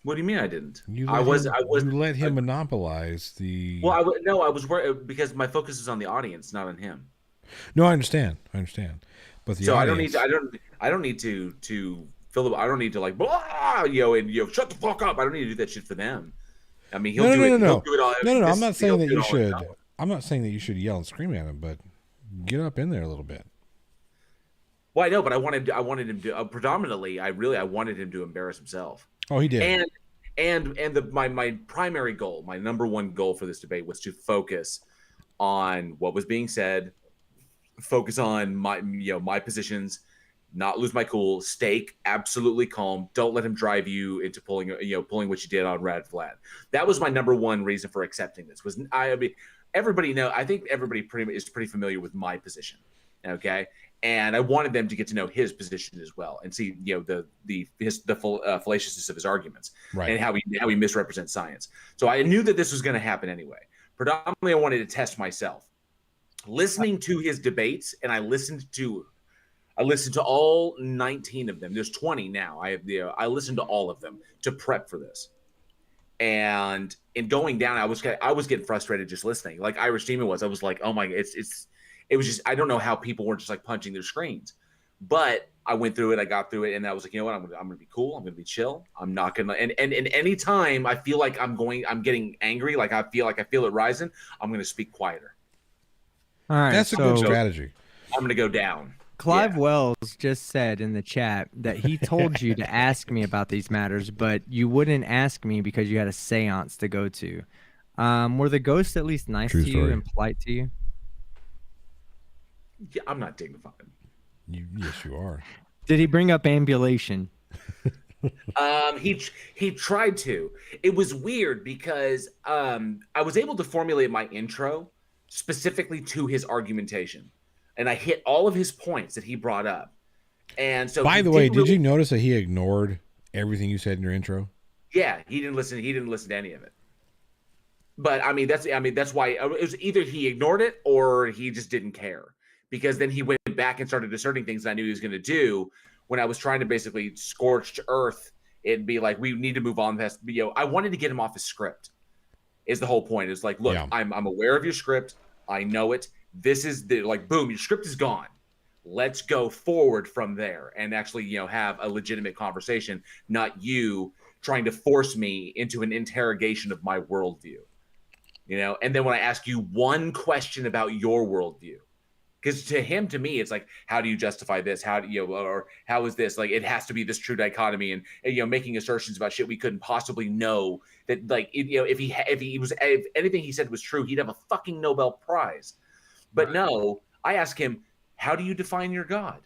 What do you mean I didn't? You let him monopolize the. Well, I was worried because my focus is on the audience, not on him. No, I understand. But the audience... I don't need to Philip. I don't need to like blah, shut the fuck up. I don't need to do that shit for them. I mean, he'll do it all. No. I'm not saying that you should. I'm not saying that you should yell and scream at him, but get up in there a little bit. Well, I know, but I wanted him to predominantly. I wanted him to embarrass himself. Oh, he did. My primary goal, my number one goal for this debate was to focus on what was being said, focus on my positions, not lose my cool, stay absolutely calm. Don't let him drive you into pulling what you did on Rad Vlad. That was my number one reason for accepting this. Everybody know. I think everybody is pretty familiar with my position. Okay. And I wanted them to get to know his position as well and see, the fallaciousness of his arguments, right, and how he misrepresents science. So I knew that this was going to happen anyway. Predominantly, I wanted to test myself. Listening to his debates, and I listened to all 19 of them. There's 20 now. I listened to all of them to prep for this. And in going down, I was getting frustrated just listening. Like Irish Demon was. I was like, oh my, it was just, I don't know how people weren't just like punching their screens. But I went through it, I got through it, and I was like, you know what, I'm gonna be cool, I'm gonna be chill. I'm not gonna and any time I feel like I'm getting angry, like I feel it rising, I'm gonna speak quieter. All right. That's a good strategy. I'm gonna go down. Clive Wells just said in the chat that he told you to ask me about these matters, but you wouldn't ask me because you had a seance to go to. Were the ghosts at least nice to you and polite to you? Yeah, I'm not dignified. Yes, you are. Did he bring up ambulation? He tried to. It was weird because I was able to formulate my intro specifically to his argumentation, and I hit all of his points that he brought up. And so, by the way, did you notice that he ignored everything you said in your intro? Yeah, he didn't listen. He didn't listen to any of it. But that's why it was either he ignored it or he just didn't care. Because then he went back and started asserting things that I knew he was going to do when I was trying to basically scorch earth and be like, we need to move on past, I wanted to get him off his script is the whole point. It's like, look, I'm aware of your script. I know it. This is boom, your script is gone. Let's go forward from there and actually, have a legitimate conversation, not you trying to force me into an interrogation of my worldview, and then when I ask you one question about your worldview, because to me, it's like, how do you justify this? How do you, or how is this? Like, it has to be this true dichotomy, and making assertions about shit we couldn't possibly know. That if anything he said was true, he'd have a fucking Nobel Prize. But no, I ask him, how do you define your God?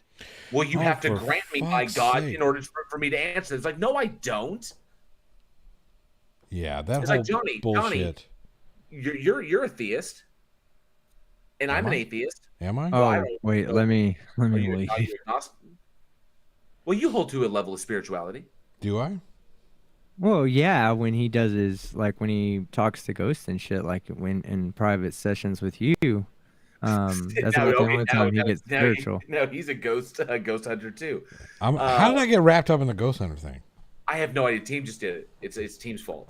Well, you have to grant me my God in order for me to answer. It's like, no, I don't. Yeah, that's like, bullshit. Johnny, you're a theist. And I'm an atheist. Am I? Oh, wait, let me leave. Well, you hold to a level of spirituality. Do I? Well, yeah, when he does when he talks to ghosts and shit, like when in private sessions with you, that's about the only time he gets spiritual. No, he's a ghost hunter too. How did I get wrapped up in the ghost hunter thing? I have no idea. Team just did it. It's Team's fault.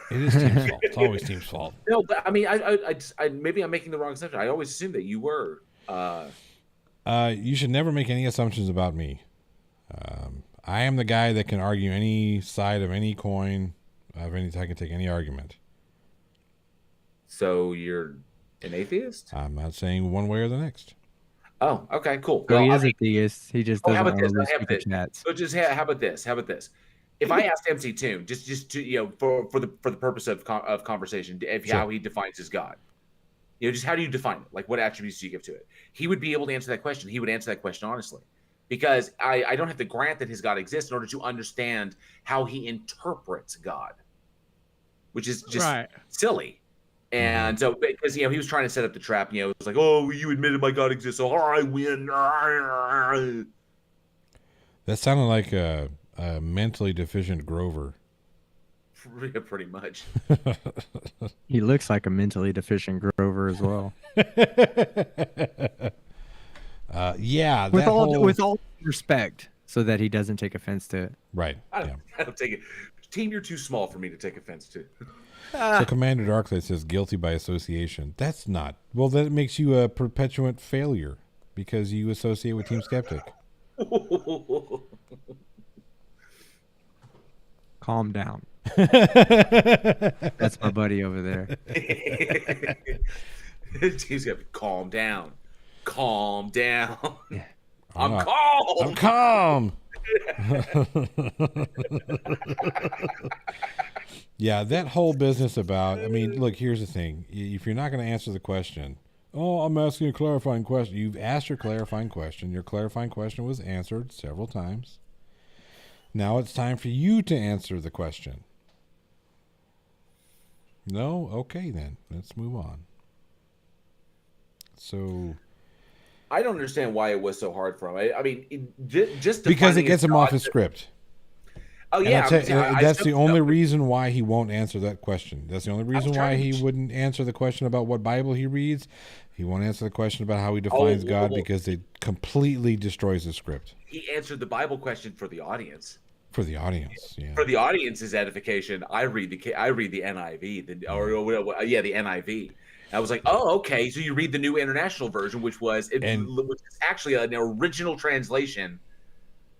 It is Team's fault. It's always Team's fault. No, but I mean, I maybe I'm making the wrong assumption. I always assumed that you were. You should never make any assumptions about me. I am the guy that can argue any side of any coin. I can take any argument. So you're an atheist? I'm not saying one way or the next. Oh, okay, cool. So he Well, I is mean, a theist. He just how doesn't about want to this? lose How about super this? chats. So just how about this? How about this? If I asked MC Toon, just to for the purpose of conversation, if Sure. how he defines his God, just how do you define it? Like what attributes do you give to it? He would be able to answer that question. He would answer that question honestly, because I don't have to grant that his God exists in order to understand how he interprets God, which is just silly. And so, because he was trying to set up the trap, it was like, oh, you admitted my God exists, so I win. That sounded like a mentally deficient Grover. Pretty much. He looks like a mentally deficient Grover as well. Yeah, with all respect, so that he doesn't take offense to it. Right. I don't take it. Team, you're too small for me to take offense to. So Commander Darklight says guilty by association. That's not. Well, that makes you a perpetuant failure because you associate with Team Skeptic. Calm down. That's my buddy over there. Team Skeptic, calm down. Calm down. Yeah. I'm calm. I'm calm. Yeah, that whole business about, look, here's the thing. If you're not going to answer the question, I'm asking a clarifying question. You've asked your clarifying question. Your clarifying question was answered several times. Now it's time for you to answer the question. No? Okay, then. Let's move on. So... I don't understand why it was so hard for him. Just because it gets him off his script. Oh yeah, that's the only reason why he won't answer that question. That's the only reason why he wouldn't answer the question about what Bible he reads. He won't answer the question about how he defines God because it completely destroys the script. He answered the Bible question for the audience. For the audience, yeah. For the audience's edification, I read the NIV, the NIV. I was like, oh, okay. So you read the New International Version, which was actually an original translation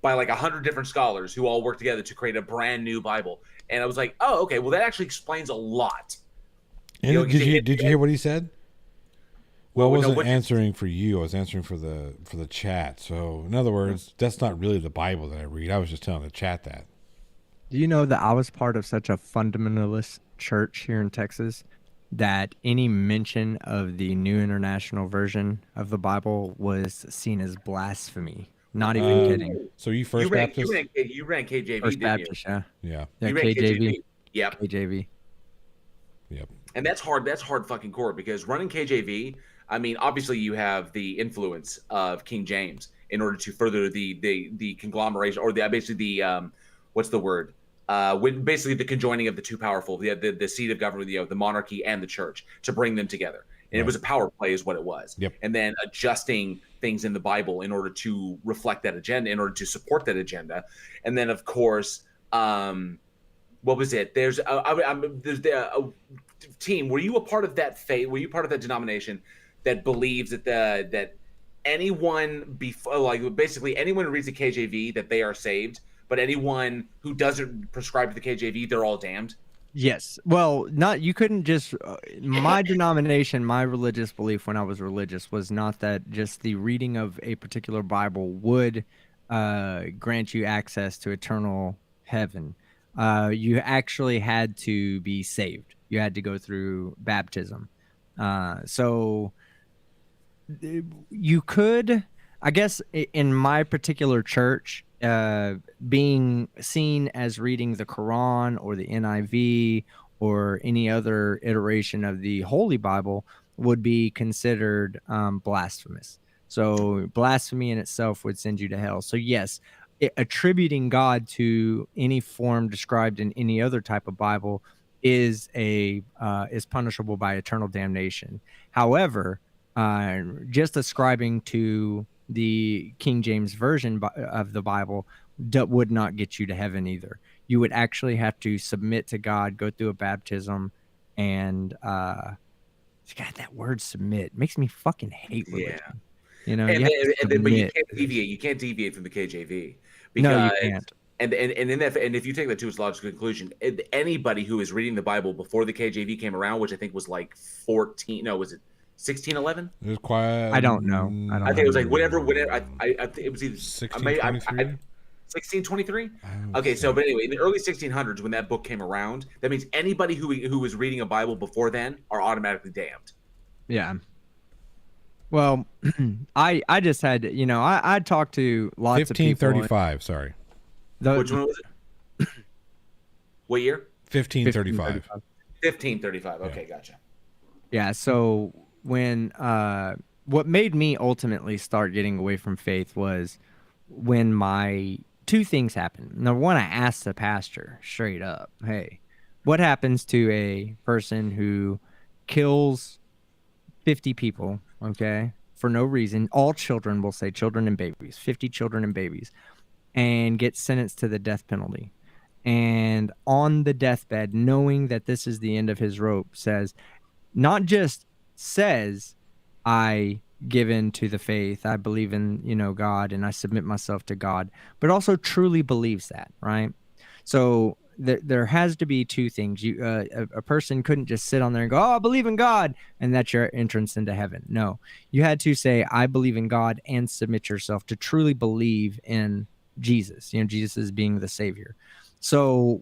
by like 100 different scholars who all worked together to create a brand new Bible. And I was like, oh, okay. Well, that actually explains a lot. And did you hear what he said? Well, I wasn't answering for you. I was answering for the chat. So, in other words, that's not really the Bible that I read. I was just telling the chat that. Do you know that I was part of such a fundamentalist church here in Texas that any mention of the New International Version of the Bible was seen as blasphemy? Not even kidding. So you First Baptist? You ran KJV, First didn't Baptist, you? yeah. Yeah. You ran KJV. Yep. KJV. Yep. And that's hard. That's hard fucking core because running KJV, obviously you have the influence of King James in order to further the conglomeration or basically what's the word? Basically the conjoining of the two powerful, the seat of government, the monarchy and the church to bring them together. And It was a power play is what it was. Yep. And then adjusting things in the Bible in order to reflect that agenda, in order to support that agenda. And then, of course, what was it? There's the team. Were you a part of that faith? Were you part of that denomination that believes that anyone basically anyone who reads the KJV that they are saved, but anyone who doesn't prescribe to the KJV, they're all damned? Yes. Well, you couldn't just my denomination, my religious belief when I was religious was not that just the reading of a particular Bible would grant you access to eternal heaven. You actually had to be saved. You had to go through baptism. So you could, I guess, in my particular church, being seen as reading the Quran or the NIV or any other iteration of the Holy Bible would be considered blasphemous. So blasphemy in itself would send you to hell. So yes, attributing God to any form described in any other type of Bible is punishable by eternal damnation. However, just ascribing to the King James Version of the Bible would not get you to heaven either. You would actually have to submit to God, go through a baptism, and God, that word "submit" makes me fucking hate religion. Yeah. But you can't deviate. You can't deviate from the KJV. Because, no, you can't. And in that, and if you take that to its logical conclusion, anybody who is reading the Bible before the KJV came around, which I think was like 14, no, was it 1611? It was quiet. I don't know. I think it was like whatever. I think it was either 1623. 1623. Okay, so but anyway, in the early 1600s, when that book came around, that means anybody who was reading a Bible before then are automatically damned. Yeah. Well, I just had, I talked to lots of people. 1535. Sorry. Which one was it? What year? 1535. 1535. Okay, gotcha. Yeah. So when what made me ultimately start getting away from faith was when my two things happened. Number one, I asked the pastor straight up, "Hey, what happens to a person who kills 50 people, okay, for no reason? All children, we'll say children and babies, 50 children and babies, and gets sentenced to the death penalty. And on the deathbed, knowing that this is the end of his rope, not just says, I give in to the faith, I believe in, God, and I submit myself to God, but also truly believes that, right? So there has to be two things. A person couldn't just sit on there and go, oh, I believe in God, and that's your entrance into heaven. No, you had to say, I believe in God, and submit yourself to truly believe in Jesus, Jesus as being the Savior. So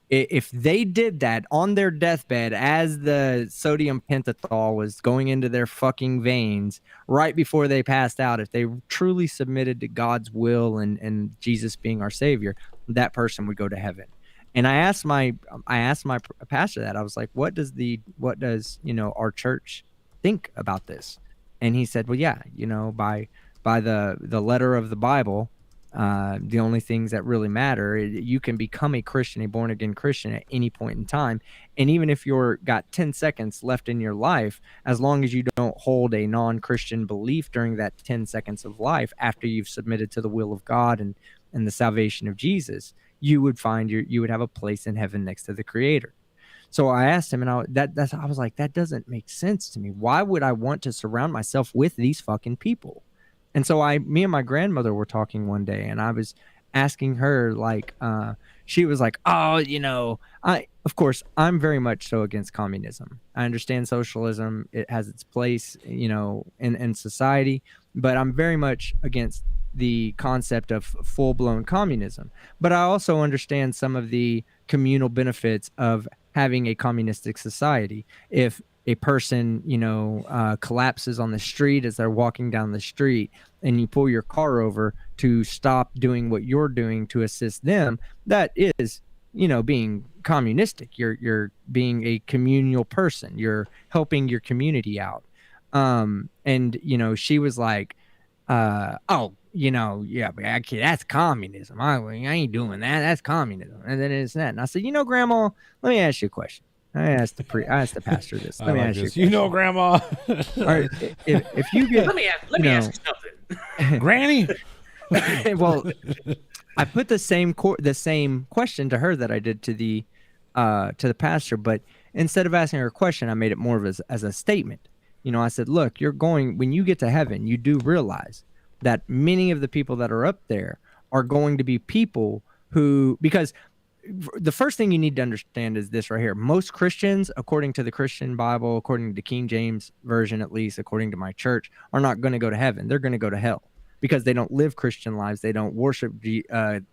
if they did that on their deathbed as the sodium pentothal was going into their fucking veins right before they passed out, if they truly submitted to God's will and Jesus being our Savior, that person would go to heaven. And I asked my pastor that. I was like, what does our church think about this? And he said, well, yeah, by the letter of the Bible, the only things that really matter, you can become a Christian, a born again Christian at any point in time. And even if you're got 10 seconds left in your life, as long as you don't hold a non-Christian belief during that 10 seconds of life, after you've submitted to the will of God and the salvation of Jesus, you would find you would have a place in heaven next to the Creator. So I asked him, and I was like, that doesn't make sense to me. Why would I want to surround myself with these fucking people? And so me and my grandmother were talking one day, and I was asking her, like, she was like, oh, of course, I'm very much so against communism. I understand socialism. It has its place, in society, but I'm very much against the concept of full-blown communism. But I also understand some of the communal benefits of having a communistic society. If a person, collapses on the street as they're walking down the street, and you pull your car over to stop doing what you're doing to assist them, that is, being communistic. You're being a communal person. You're helping your community out. And she was like, yeah, but actually, that's communism. I ain't doing that. That's communism. And then it's that. And I said, Grandma, let me ask you a question. I asked the pastor this. Let me ask you a question. Grandma. All right, if you get, let me ask you something, Granny. Well, I put the same question to her that I did to the pastor, but instead of asking her a question, I made it more of as a statement. I said, look, when you get to heaven, you do realize that many of the people that are up there are going to be people who, because the first thing you need to understand is this right here. Most Christians, according to the Christian Bible, according to King James Version, at least according to my church, are not going to go to heaven. They're going to go to hell because they don't live Christian lives. They don't worship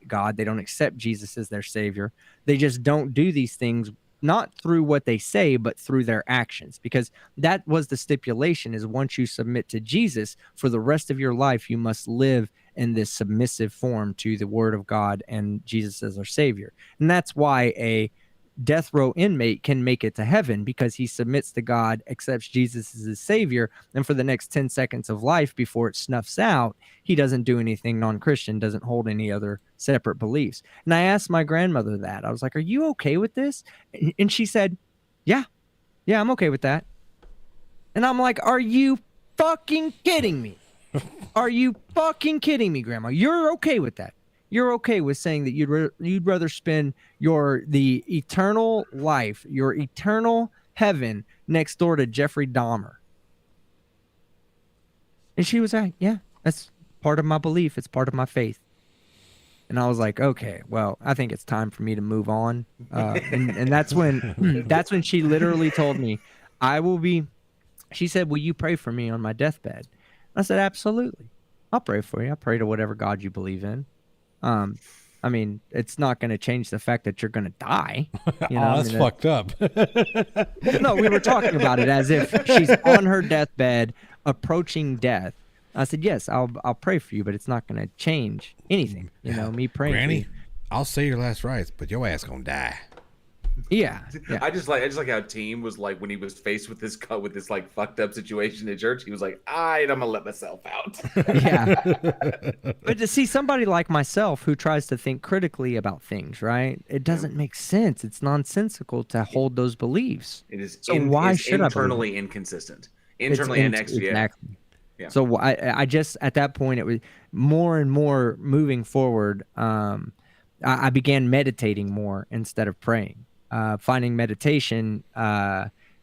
God. They don't accept Jesus as their Savior. They just don't do these things, not through what they say, but through their actions, because that was the stipulation, is once you submit to Jesus for the rest of your life, you must live in this submissive form to the Word of God and Jesus as our Savior. And that's why a death row inmate can make it to heaven, because he submits to God, accepts Jesus as his Savior, and for the next 10 seconds of life before it snuffs out, he doesn't do anything non-Christian, doesn't hold any other separate beliefs. And I asked my grandmother that. I was like, are you okay with this? And she said, yeah, I'm okay with that. And I'm like, are you fucking kidding me? Are you fucking kidding me, Grandma? You're okay with that? You're okay with saying that you'd rather spend the eternal life, your eternal heaven, next door to Jeffrey Dahmer? And she was like, yeah, that's part of my belief. It's part of my faith. And I was like, okay, well, I think it's time for me to move on. And that's when that's when she literally told me, she said, will you pray for me on my deathbed? I said, absolutely. I'll pray for you. I'll pray to whatever God you believe in. I mean, it's not going to change the fact that you're going to die. You know, Oh, that's fucked up. well, no, we were talking about it as if she's on her deathbed, approaching death. I said, yes, I'll pray for you, but it's not going to change anything. You know, me praying Granny, for you. I'll say your last rites, but your ass gonna die. Yeah. I just like how Team was like when he was faced with this like fucked up situation in church. He was like, I'm gonna let myself out. Yeah. But to see somebody like myself who tries to think critically about things, right? It doesn't make sense. It's nonsensical to hold those beliefs. It is. So why it's should I believe internally it? inconsistent? Internally and externally. Exactly. Yeah. So I just at that point it was more and more moving forward. I began meditating more instead of praying. Finding meditation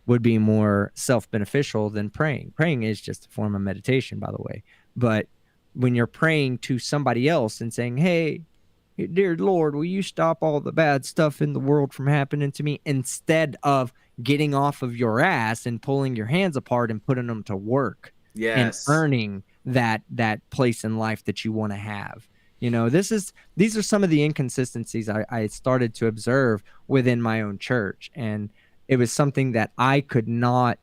would be more self-beneficial than praying. Praying is just a form of meditation, by the way. But when you're praying to somebody else and saying, hey, dear Lord, will you stop all the bad stuff in the world from happening to me, instead of getting off of your ass and pulling your hands apart and putting them to work and earning that place in life that you want to have. You know, these are some of the inconsistencies I started to observe within my own church, and it was something that I could not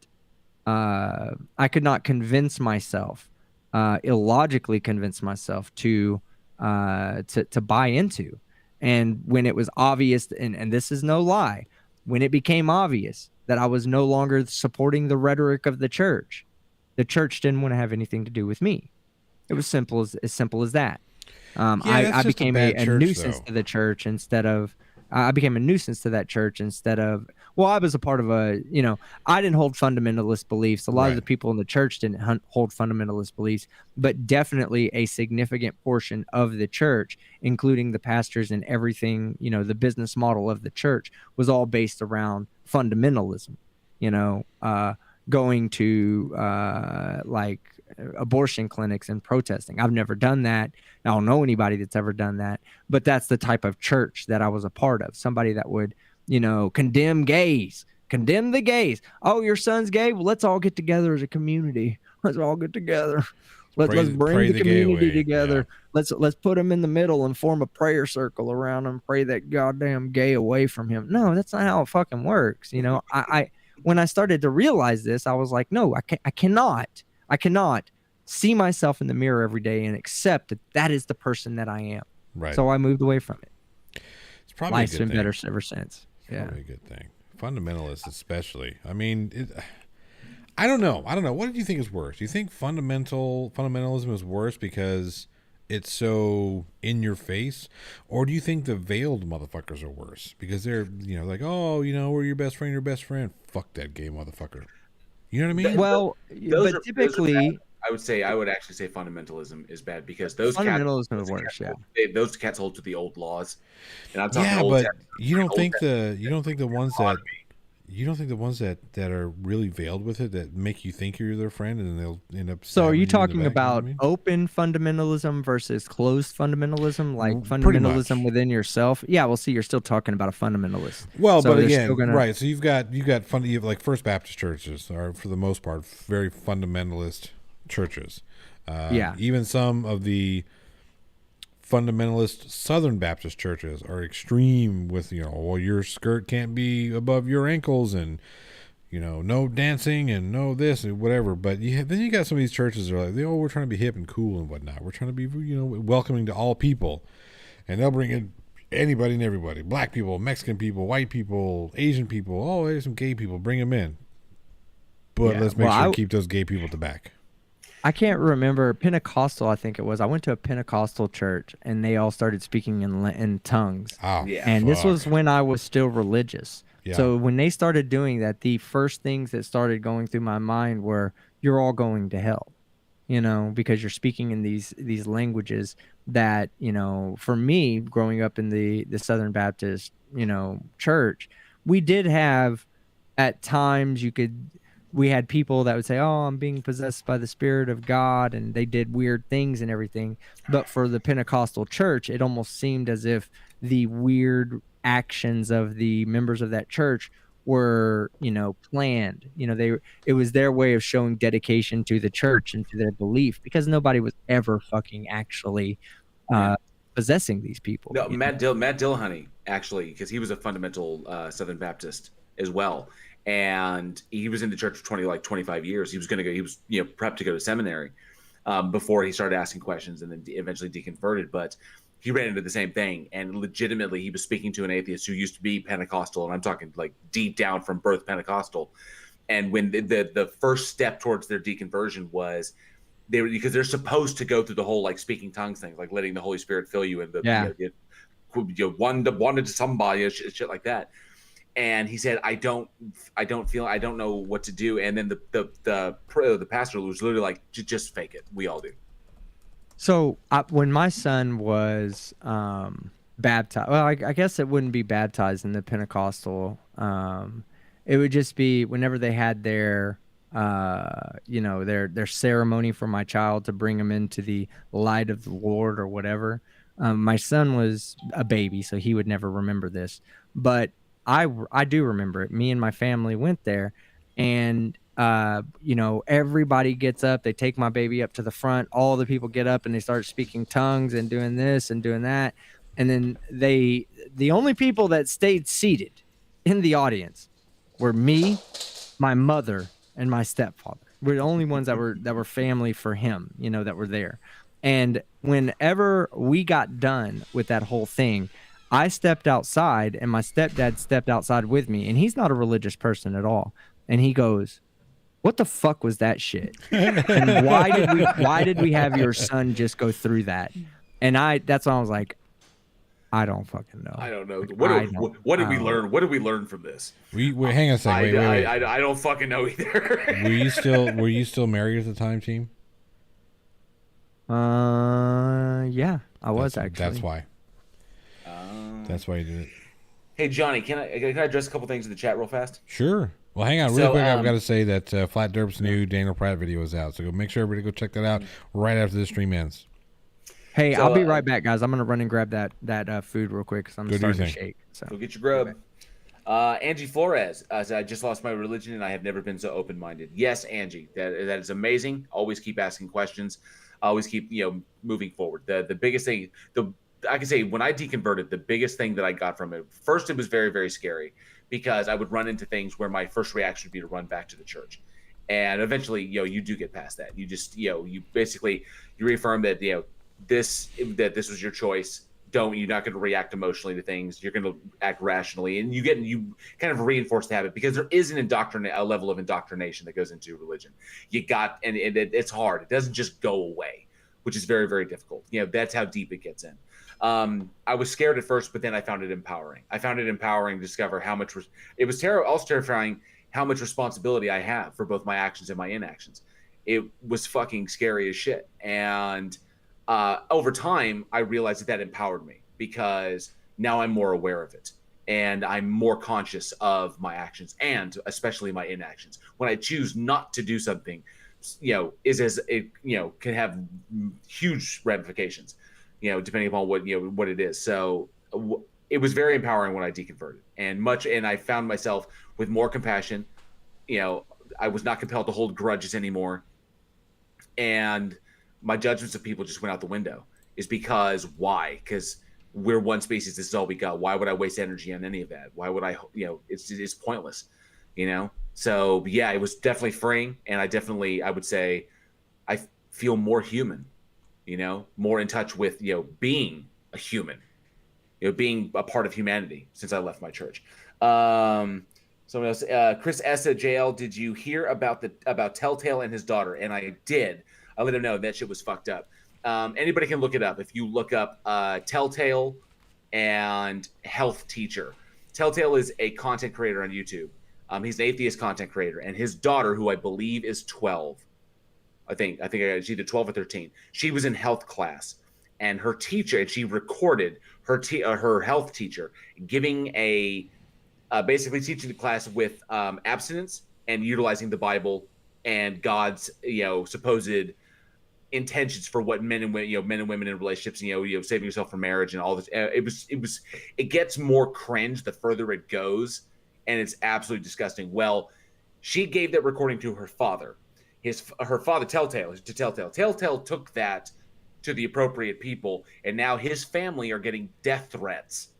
convince myself, illogically convince myself to buy into. And when it was obvious, and this is no lie, when it became obvious that I was no longer supporting the rhetoric of the church didn't want to have anything to do with me. It was simple as that. I became a nuisance to the church instead of I became a nuisance to that church instead of, well, I was a part of I didn't hold fundamentalist beliefs. A lot of the people in the church didn't hold fundamentalist beliefs, but definitely a significant portion of the church, including the pastors and everything, you know, the business model of the church was all based around fundamentalism, you know, going to like abortion clinics and protesting. I've never done that. I don't know anybody that's ever done that, but that's the type of church that I was a part of. Somebody that would, you know, condemn the gays. Oh, your son's gay? Well, let's all get together as a community. Let's all get together. Let's bring the community together. Yeah. Let's put him in the middle and form a prayer circle around him. Pray that goddamn gay away from him. No, that's not how it fucking works. You know, I when I started to realize this, I was like, no, I cannot see myself in the mirror every day and accept that is the person that I am. Right. So I moved away from it. It's probably Life's been better ever since. Yeah. Probably a good thing. Fundamentalists, especially. I mean, I don't know. What did you think is worse? Do you think fundamentalism is worse because it's so in your face, or do you think the veiled motherfuckers are worse because they're, you know, like, oh, you know, we're your best friend. Fuck that gay motherfucker. You know what I mean? Well, but typically, I would actually say fundamentalism is bad because those fundamentalism is worse. Yeah, those cats hold to the old laws, and I'm talking but you don't think the ones that are really veiled with it, that make you think you're their friend, and then they'll end up. So are you talking about open fundamentalism versus closed fundamentalism, like fundamentalism within yourself? Yeah, well, see, you're still talking about a fundamentalist. Well, so but again, right? So you have like First Baptist churches are, for the most part, very fundamentalist churches. Even some of the fundamentalist Southern Baptist churches are extreme with, you know, well, your skirt can't be above your ankles, and, you know, no dancing and no this and whatever. But then you got some of these churches that are like, oh, we're trying to be hip and cool and whatnot. We're trying to be, you know, welcoming to all people, and they'll bring in anybody and everybody: black people, Mexican people, white people, Asian people. Oh, there's some gay people, bring them in. But let's make sure to keep those gay people at the back. I can't remember, Pentecostal, I think it was. I went to a Pentecostal church, and they all started speaking in tongues. Oh, yeah. And this was when I was still religious. Yeah. So when they started doing that, the first things that started going through my mind were, you're all going to hell, you know, because you're speaking in these languages that, you know, for me, growing up in the Southern Baptist, you know, church, we did have, at times, you could we had people that would say, "Oh, I'm being possessed by the Spirit of God," and they did weird things and everything. But for the Pentecostal church, it almost seemed as if the weird actions of the members of that church were, planned. It was their way of showing dedication to the church and to their belief, because nobody was ever fucking actually possessing these people. No, Matt Dillahunty, actually, because he was a fundamental Southern Baptist as well, and he was in the church for 25 years. He was prepped to go to seminary before he started asking questions, and then eventually deconverted. But he ran into the same thing, and legitimately, he was speaking to an atheist who used to be Pentecostal, and I'm talking like deep down from birth Pentecostal. And when the first step towards their deconversion was, because they're supposed to go through the whole like speaking tongues thing, like letting the Holy Spirit fill you, and one to somebody, shit like that. And he said, I don't know what to do. And then the pastor was literally like, just fake it. We all do. So when my son was baptized, well, I guess it wouldn't be baptized in the Pentecostal. It would just be whenever they had their their ceremony for my child to bring him into the light of the Lord or whatever. My son was a baby, so he would never remember this, but I do remember it. Me and my family went there, and everybody gets up. They take my baby up to the front. All the people get up and they start speaking tongues and doing this and doing that. And then the only people that stayed seated in the audience were me, my mother, and my stepfather. We're the only ones that were family for him, that were there. And whenever we got done with that whole thing, I stepped outside, and my stepdad stepped outside with me, and he's not a religious person at all. And he goes, "What the fuck was that shit? And why did we have your son just go through that?" And that's when I was like, I don't fucking know. I don't know. What did we learn? What did we learn from this? We hang on a second. Wait. I don't fucking know either. Were you still married at the time, team? Yeah, I was actually. That's why. That's why you did it. Hey, Johnny, can I address a couple things in the chat real fast? Sure. Well, hang on real quick. I've got to say that Flat Derp's new Daniel Pratt video is out, so make sure everybody go check that out right after this stream ends. Hey, I'll be right back, guys. I'm gonna run and grab that food real quick because I'm starting to shake. So go get your grub. Angie Flores says, "I just lost my religion and I have never been so open-minded." Yes, Angie, that is amazing. Always keep asking questions. Always keep moving forward. The biggest thing, I can say when I deconverted, the biggest thing that I got from it, first it was very, very scary because I would run into things where my first reaction would be to run back to the church. And eventually, you do get past that. You just, you basically, you reaffirm that, this was your choice. You're not going to react emotionally to things. You're going to act rationally, and you kind of reinforce the habit because there is a level of indoctrination that goes into religion. And it's hard. It doesn't just go away, which is very, very difficult. That's how deep it gets in. I was scared at first, but then I found it empowering. I found it empowering to discover how much it was also terrifying how much responsibility I have for both my actions and my inactions. It was fucking scary as shit. And over time, I realized that empowered me because now I'm more aware of it and I'm more conscious of my actions and especially my inactions. When I choose not to do something, can have huge ramifications, depending upon what it is. So it was very empowering when I deconverted and I found myself with more compassion. I was not compelled to hold grudges anymore. And my judgments of people just went out the window. Is because why? Because we're one species. This is all we got. Why would I waste energy on any of that? Why would I? It's pointless. So yeah, it was definitely freeing, and I would say, I feel more human. More in touch with being a human. Being a part of humanity since I left my church. Someone else, Chris S at JL, did you hear about Telltale and his daughter? And I did. I let him know that shit was fucked up. Anybody can look it up. If you look up Telltale and health teacher. Telltale is a content creator on YouTube. He's an atheist content creator. And his daughter, who I believe is 12, I think she's either 12 or 13. She was in health class. And her teacher, and she recorded her health teacher giving basically teaching the class with abstinence and utilizing the Bible and God's supposed intentions for what men and women in relationships, saving yourself from marriage and all this. It gets more cringe the further it goes, and it's absolutely disgusting. Well, she gave that recording to her father. Her father, Telltale took that to the appropriate people, and now his family are getting death threats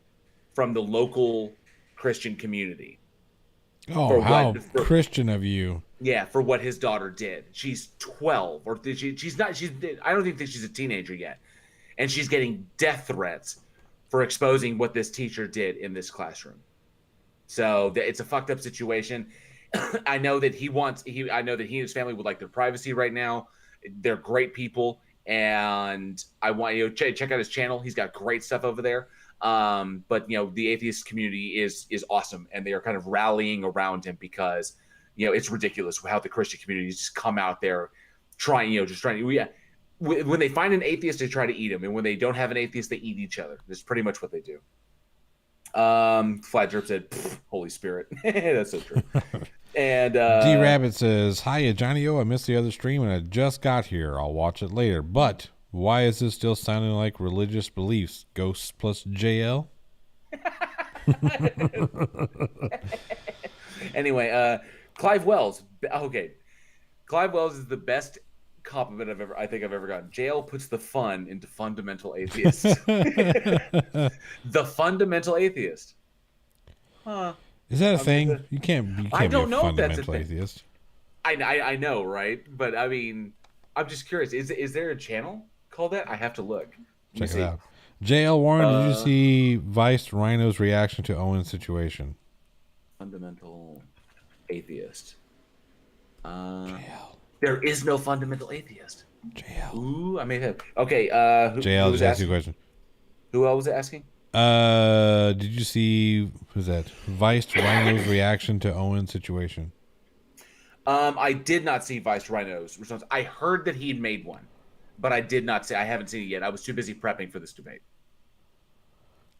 from the local Christian community. Oh, how Christian of you. Yeah, for what his daughter did. She's 12, or she's not. I don't even think she's a teenager yet, and she's getting death threats for exposing what this teacher did in this classroom. So it's a fucked up situation. I know that I know that he and his family would like their privacy right now. They're great people, and I want you to check out his channel. He's got great stuff over there. But the atheist community is awesome, and they are kind of rallying around him because it's ridiculous how the Christian community just come out there trying. When they find an atheist, they try to eat him, and when they don't have an atheist, they eat each other. That's pretty much what they do. Flat Drip said, "Holy Spirit." That's so true. And D Rabbit says, "Hiya, Johnny O. I missed the other stream and I just got here. I'll watch it later. But why is this still sounding like religious beliefs? Ghosts plus JL?" Anyway, Clive Wells. Okay, Clive Wells is the best compliment I think I've ever gotten. JL puts the fun into fundamental atheists. The fundamental atheist. Huh. Is that a thing? You can't be a fundamental atheist. I know, right? But I mean, I'm just curious. Is there a channel called that? I have to look. Check it out. JL Warren, did you see Vice Rhino's reaction to Owen's situation? Fundamental atheist. JL. There is no fundamental atheist. JL. Ooh, I may have. Okay. JL, just ask you a question. Who else was asking? Did you see who's that? Vice Rhino's reaction to Owen's situation? I did not see Vice Rhino's response. I heard that he'd made one, but I did not see. I haven't seen it yet. I was too busy prepping for this debate.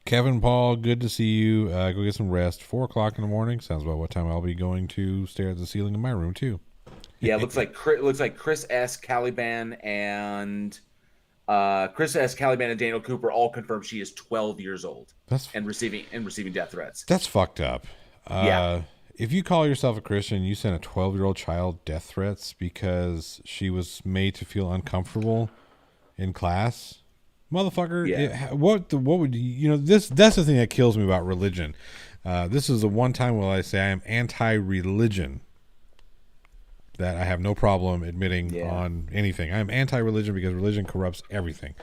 Kevin Paul, good to see you. Go get some rest. 4:00 in the morning. Sounds about what time I'll be going to stare at the ceiling in my room too. Yeah, it looks like Chris S. Caliban and Daniel Cooper all confirmed she is 12 years old and receiving death threats. That's fucked up. Yeah. If you call yourself a Christian, you send a 12-year-old child death threats because she was made to feel uncomfortable in class, motherfucker. Yeah. What would you that's the thing that kills me about religion. This is the one time where I say I am anti-religion. That I have no problem admitting on anything. I'm anti-religion because religion corrupts everything.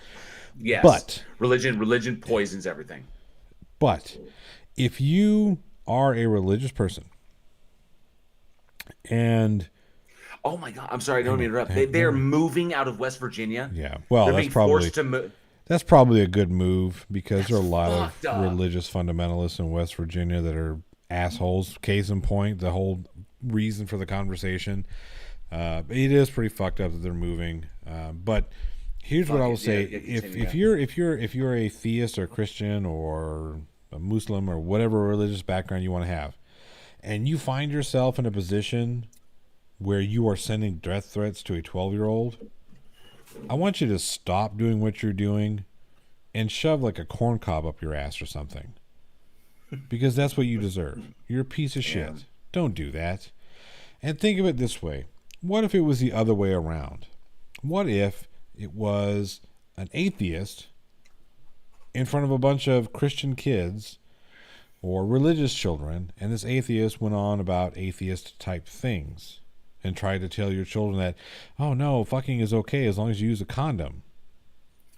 Yes. But religion poisons everything. But if you are a religious person and oh my God, I'm sorry, I don't mean to interrupt. They're moving out of West Virginia. Yeah. Well, they're being forced to move. That's probably a good move because there are a lot of religious fundamentalists in West Virginia that are assholes. Case in point, the whole reason for the conversation. It is pretty fucked up that they're moving. But here's what I will say: if you're a theist or a Christian or a Muslim or whatever religious background you want to have, and you find yourself in a position where you are sending death threats to a 12-year-old, I want you to stop doing what you're doing and shove like a corn cob up your ass or something. Because that's what you deserve. You're a piece of shit. Don't do that. And think of it this way. What if it was the other way around? What if it was an atheist in front of a bunch of Christian kids or religious children, and this atheist went on about atheist type things and tried to tell your children that, oh no, fucking is okay as long as you use a condom?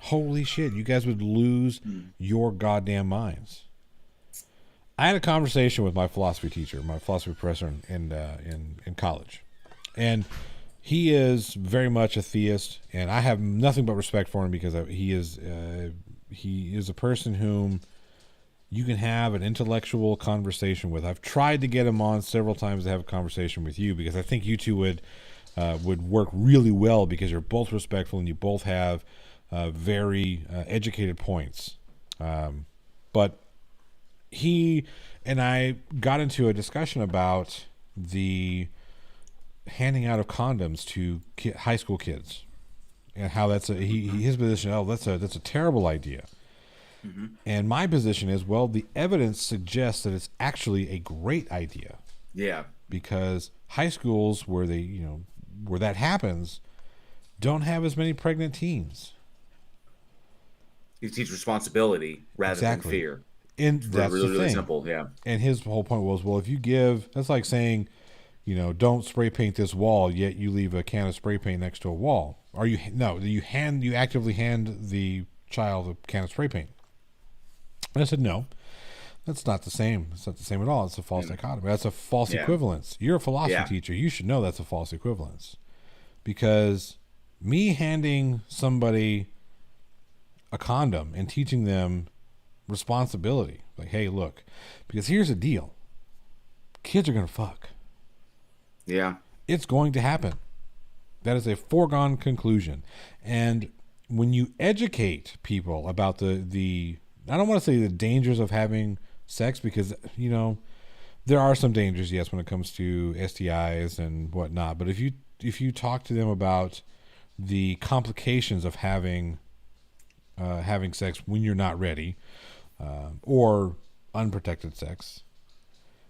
Holy shit, you guys would lose your goddamn minds. I had a conversation with my philosophy teacher, my philosophy professor in college, and he is very much a theist, and I have nothing but respect for him because he is a person whom you can have an intellectual conversation with. I've tried to get him on several times to have a conversation with you because I think you two would work really well because you're both respectful and you both have very educated points. But he and I got into a discussion about the handing out of condoms to high school kids, and how that's his position. Oh, that's a terrible idea. Mm-hmm. And my position is, well, the evidence suggests that it's actually a great idea. Yeah. Because high schools where where that happens don't have as many pregnant teens. You teach responsibility rather than fear. And that's really, the thing. really simple, yeah. And his whole point was, well, if you that's like saying, don't spray paint this wall, yet you leave a can of spray paint next to a wall. You actively hand the child a can of spray paint. And I said, no, that's not the same. It's not the same at all. It's a false dichotomy. That's a false equivalence. You're a philosophy teacher. You should know that's a false equivalence. Because me handing somebody a condom and teaching them responsibility, like, hey, look, because here's the deal. Kids are going to fuck. Yeah. It's going to happen. That is a foregone conclusion. And when you educate people about the I don't want to say the dangers of having sex, because, there are some dangers, yes, when it comes to STIs and whatnot. But if you talk to them about the complications of having sex when you're not ready, or unprotected sex,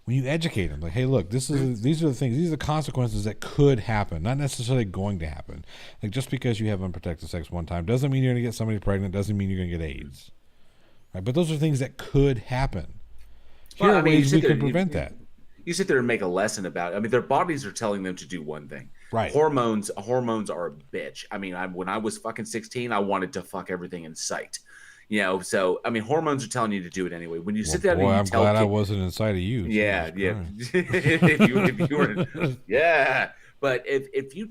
when you educate them, like, hey, look, these are the things, these are the consequences that could happen, not necessarily going to happen. Like, just because you have unprotected sex one time doesn't mean you're going to get somebody pregnant, doesn't mean you're going to get AIDS. Right? But those are things that could happen. Here are ways we can prevent that. You sit there and make a lesson about it. I mean, their bodies are telling them to do one thing. Right. Hormones are a bitch. I mean, when I was fucking 16, I wanted to fuck everything in sight. So I mean, hormones are telling you to do it anyway. When you sit there, I'm glad I wasn't inside of you. Yeah, yeah. if you were, yeah. But if you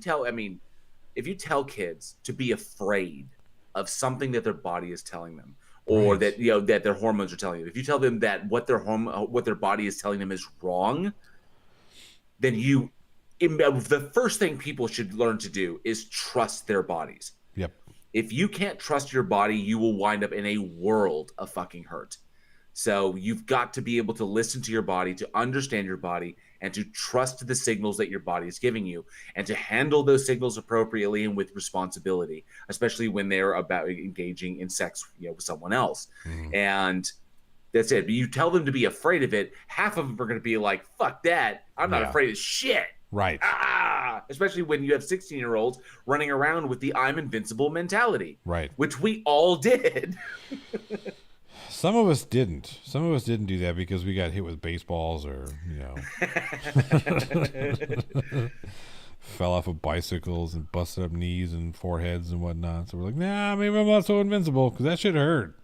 tell kids to be afraid of something that their body is telling them, or that that their hormones are telling them, if you tell them that what their body is telling them is wrong, then the first thing people should learn to do is trust their bodies. Yep. If you can't trust your body, you will wind up in a world of fucking hurt. So you've got to be able to listen to your body, to understand your body, and to trust the signals that your body is giving you, and to handle those signals appropriately and with responsibility, especially when they're about engaging in sex, with someone else. Mm-hmm. And that's it. But you tell them to be afraid of it, half of them are going to be like, fuck that. I'm not afraid of shit. Right. Especially when you have 16-year-olds running around with the I'm invincible mentality. Right. Which we all did. Some of us didn't. Some of us didn't do that because we got hit with baseballs or, fell off of bicycles and busted up knees and foreheads and whatnot. So we're like, nah, maybe I'm not so invincible because that shit hurt.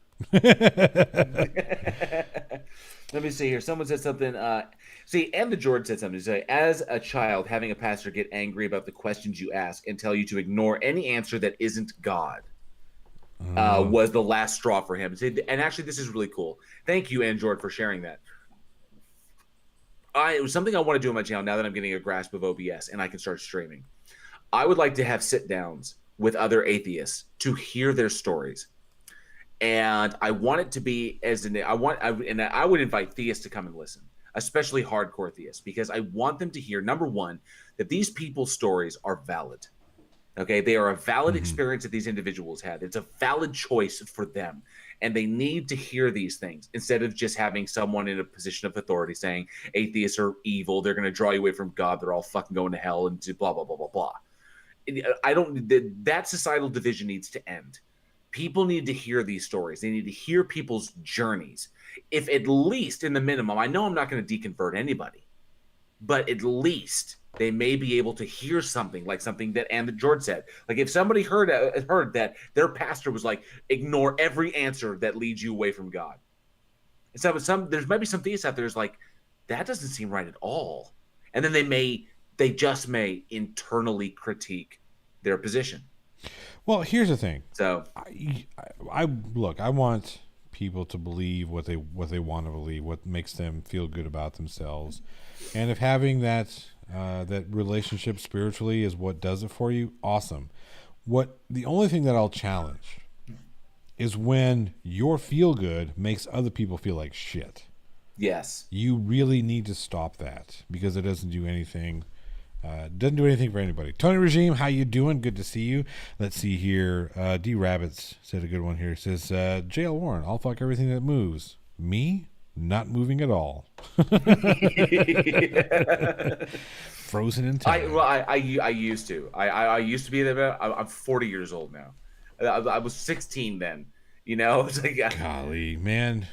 Let me see here. Someone said something. And the George said something. Say, as a child, having a pastor get angry about the questions you ask and tell you to ignore any answer that isn't God was the last straw for him. And actually, this is really cool. Thank you, Ann George, for sharing that. It was something I want to do on my channel now that I'm getting a grasp of OBS and I can start streaming. I would like to have sit-downs with other atheists to hear their stories. And I want it to be I would invite theists to come and listen, especially hardcore theists, because I want them to hear, number one, that these people's stories are valid. Okay, they are a valid experience that these individuals had. It's a valid choice for them, and they need to hear these things instead of just having someone in a position of authority saying atheists are evil, they're going to draw you away from God, they're all fucking going to hell, and blah blah blah blah blah. That societal division needs to end. People need to hear these stories. They need to hear people's journeys. If at least in the minimum, I know I'm not going to deconvert anybody, but at least they may be able to hear something like something that Ann George said. Like if somebody heard that their pastor was like, ignore every answer that leads you away from God. And so there's maybe some theists out there who's like, that doesn't seem right at all. And then they just may internally critique their position. Well, here's the thing. So I want people to believe what they want to believe, what makes them feel good about themselves, and if having that relationship spiritually is what does it for you, awesome. The only thing that I'll challenge is when your feel good makes other people feel like shit. Yes. You really need to stop that because it doesn't do anything Doesn't do anything for anybody. Tony Regime, how you doing? Good to see you. Let's see here. D Rabbits said a good one here. It says, JL Warren, I'll fuck everything that moves. Me? Not moving at all. Frozen in time. I used to. I used to be there. I'm 40 years old now. I was 16 then. You know, it's like, golly, man.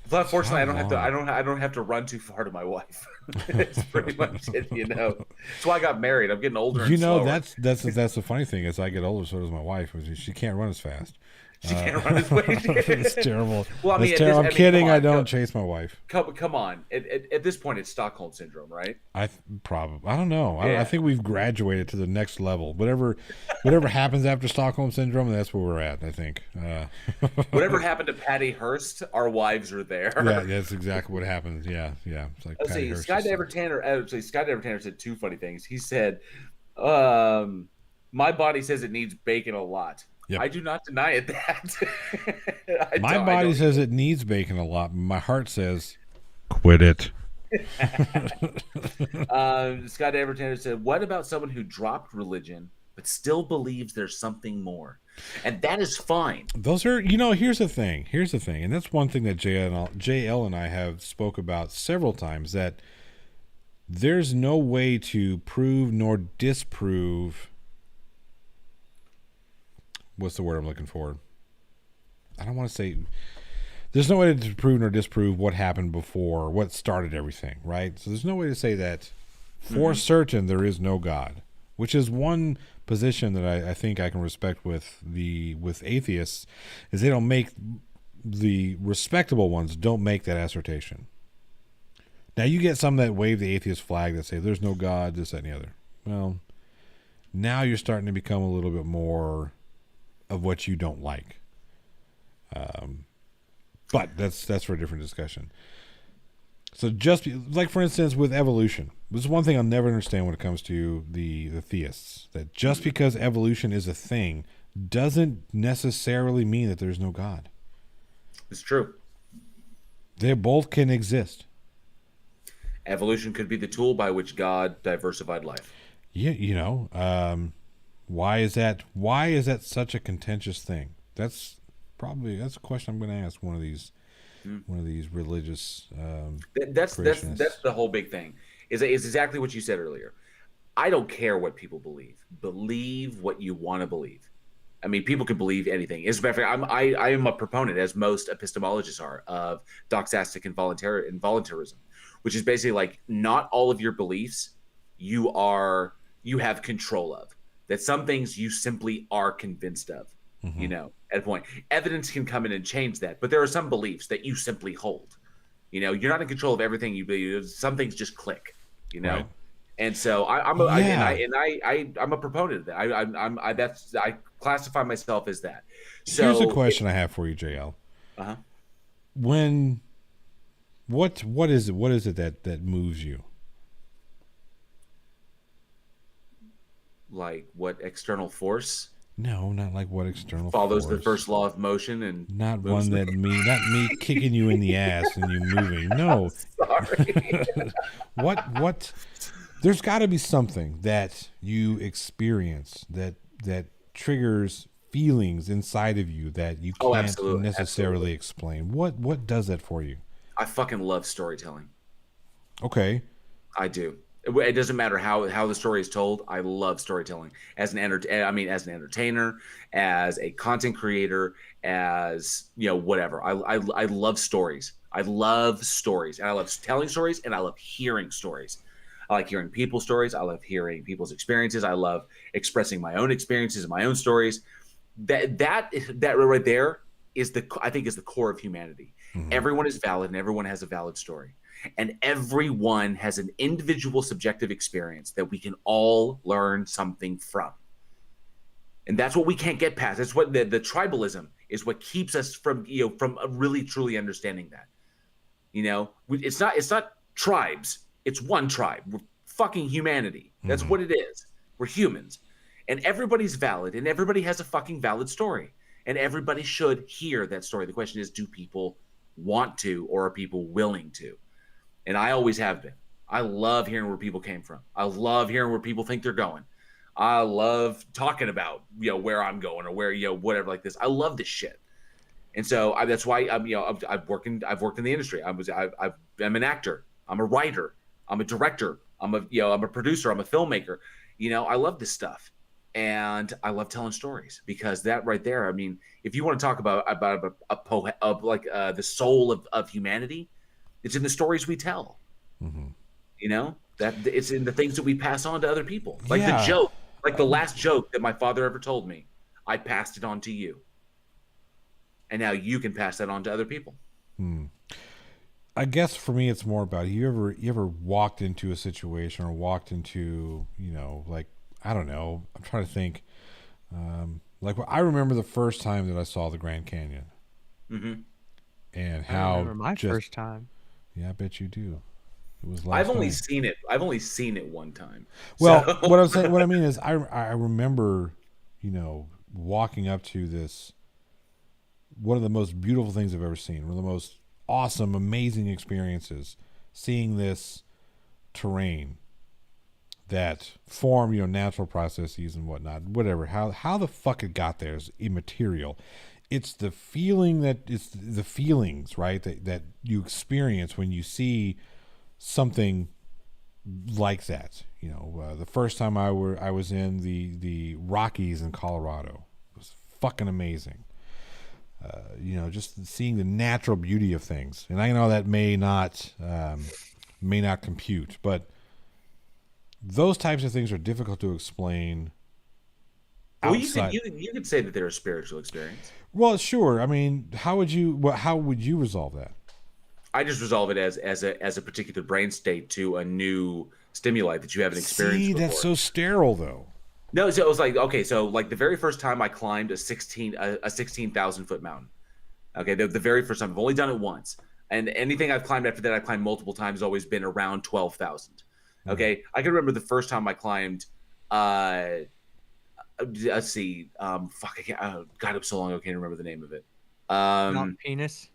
But fortunately, I don't have to run too far to my wife. It's pretty much it. You know, that's why I got married. I'm getting older. You know, slower. that's the funny thing. As I get older, so does my wife. She can't run as fast. She can't run as fast. It's terrible. Well, I mean, I'm kidding. I don't chase my wife. Come on. At this point, it's Stockholm syndrome, right? I don't know. Yeah. I think we've graduated to the next level. Whatever happens after Stockholm syndrome, that's where we're at. I think. Whatever happened to Patty Hearst, our wives are there. Yeah, that's exactly what happens. Yeah. It's like Let's Patty see. Hearst Skydiver Tanner said two funny things. He said, "My body says it needs bacon a lot." Yep. I do not deny it that. My body says it needs bacon a lot. My heart says, quit it. Skydiver Tanner said, "What about someone who dropped religion but still believes there's something more?" And that is fine. Those are, here's the thing, and that's one thing that JL and I have spoke about several times, that there's no way to prove nor disprove. What's the word I'm looking for? I don't want to say. There's no way to prove nor disprove what happened before, what started everything, right? So there's no way to say that for certain there is no God, which is one position that I think I can respect with atheists, is they don't make, the respectable ones don't make that assertion. Now you get some that wave the atheist flag that say there's no God, this, that, and the other. Well, now you're starting to become a little bit more of what you don't like. But that's for a different discussion. So just like, for instance, with evolution, this is one thing I'll never understand when it comes to the theists, that just because evolution is a thing doesn't necessarily mean that there's no God. It's true. They both can exist. Evolution could be the tool by which God diversified life. Yeah, why is that such a contentious thing? That's a question I'm going to ask one of these religious that's the whole big thing, is exactly what you said earlier. I don't care what people believe what you want to believe. I mean, people can believe anything. As a matter of fact, I am a proponent, as most epistemologists are, of doxastic involuntarism, which is basically like, not all of your beliefs you have control of. That some things you simply are convinced of, at a point. Evidence can come in and change that, but there are some beliefs that you simply hold. You're not in control of everything you believe. Some things just click, Right. And so I'm a proponent of that. I classify myself as that. So here's a question I have for you, JL. What is it that moves you? Like what external force? No, not like what external follows force. The first law of motion, and not one that not me kicking you in the ass and you moving. No. Sorry. What? There's got to be something that you experience that triggers feelings inside of you that you can't necessarily explain. What does that for you? I fucking love storytelling. Okay. I do. It doesn't matter how the story is told. I love storytelling as an entertainer, as a content creator, as whatever. I love stories. I love stories, and I love telling stories, and I love hearing stories. I like hearing people's stories. I love hearing people's experiences. I love expressing my own experiences and my own stories. That right there is the core of humanity. Mm-hmm. Everyone is valid, and everyone has a valid story. And everyone has an individual subjective experience that we can all learn something from. And that's what we can't get past. That's what the tribalism is, what keeps us from really truly understanding that. It's not tribes. It's one tribe. We're fucking humanity. That's what it is. We're humans. And everybody's valid, and everybody has a fucking valid story. And everybody should hear that story. The question is, do people want to, or are people willing to? And I always have been. I love hearing where people came from. I love hearing where people think they're going. I love talking about, where I'm going or where, whatever like this. I love this shit. And so that's why I've worked in the industry. I'm an actor. I'm a writer. I'm a director. I'm a producer. I'm a filmmaker. I love this stuff. And I love telling stories, because that right there, I mean, if you want to talk about a poet of like the soul of humanity, it's in the stories we tell. Mm-hmm. That it's in the things that we pass on to other people. Like Yeah. the joke, like the last joke that my father ever told me, I passed it on to you. And now you can pass that on to other people. I guess for me, it's more about, you ever walked into a situation or walked into, like, I don't know. I'm trying to think. I remember the first time that I saw the Grand Canyon, and I how remember my first time. Yeah, I bet you do. It was last I've only night. seen it. I've only seen it one time. Well, So- what I mean is, I remember, walking up to this, one of the most beautiful things I've ever seen, one of the most awesome, amazing experiences, seeing this terrain that form, natural processes and whatnot, whatever. How the fuck it got there is immaterial. It's the feelings, right? That you experience when you see something like that. The first time I was in the Rockies in Colorado, it was fucking amazing. Just seeing the natural beauty of things, and I know that may not compute, but those types of things are difficult to explain. well, Outside. you could say that they're a spiritual experience. Well, sure. I mean, how would you resolve that? I just resolve it as a particular brain state to a new stimuli that you haven't experienced See, before. that's so sterile, though. No, so it was like, okay, so like the very first time I climbed a 16,000 foot mountain. Okay, the very first time. I've only done it once, and anything I've climbed after that, I've climbed multiple times, has always been around 12,000. Okay, I can remember the first time I climbed. Let's see. Fuck, I can't. Oh, God, it was so long ago. I can't remember the name of it. Not penis.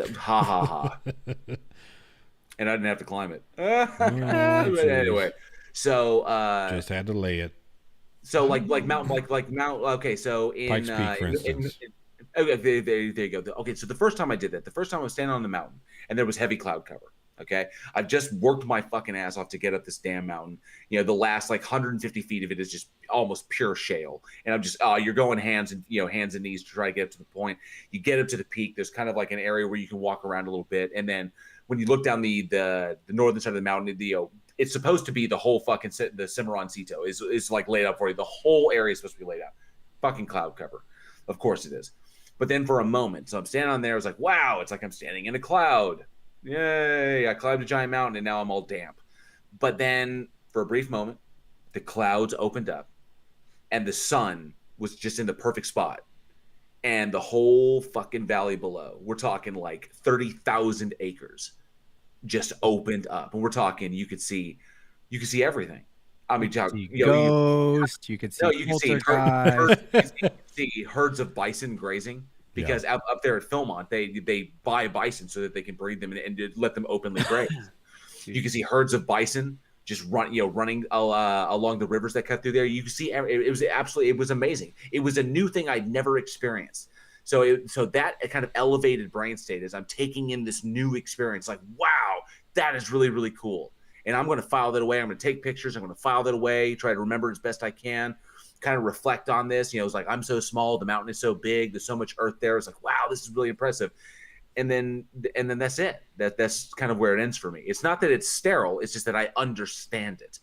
Ha ha ha. And I didn't have to climb it. geez. Anyway, so Just had to lay it. so like Mount. Okay, so in Pikes Peak, for instance. Okay, there you go. Okay, so the first time I did that, the first time I was standing on the mountain and there was heavy cloud cover. Okay, I've just worked my fucking ass off to get up this damn mountain. The last like 150 feet of it is just almost pure shale, and I'm just you're going hands and knees to try to get up to the point. You get up to the peak. There's kind of like an area where you can walk around a little bit, and then when you look down the northern side of the mountain, it's supposed to be the whole fucking the Cimarron Cito is like laid out for you. The whole area is supposed to be laid out. Fucking cloud cover, of course it is. But then for a moment, so I'm standing on there. I was like, wow, it's like I'm standing in a cloud. Yay, I climbed a giant mountain and now I'm all damp. But then for a brief moment, the clouds opened up and the sun was just in the perfect spot. And the whole fucking valley below, we're talking like 30,000 acres, just opened up. And we're talking, you could see everything. I mean, Ghost. You could see you can see herds of bison grazing. Because up there at Philmont, they buy bison so that they can breed them and let them openly graze. You can see herds of bison just running along the rivers that cut through there. You can see it was amazing. It was a new thing I'd never experienced. So that kind of elevated brain state as I'm taking in this new experience, like, wow, that is really, really cool. And I'm going to file that away. I'm going to take pictures. I'm going to file that away, try to remember as best I can. Kind of reflect on this. It's like, I'm so small, the mountain is so big, there's so much earth there. It's like, wow, this is really impressive. And then that's it. That's kind of where it ends for me. It's not that it's sterile, it's just that I understand it.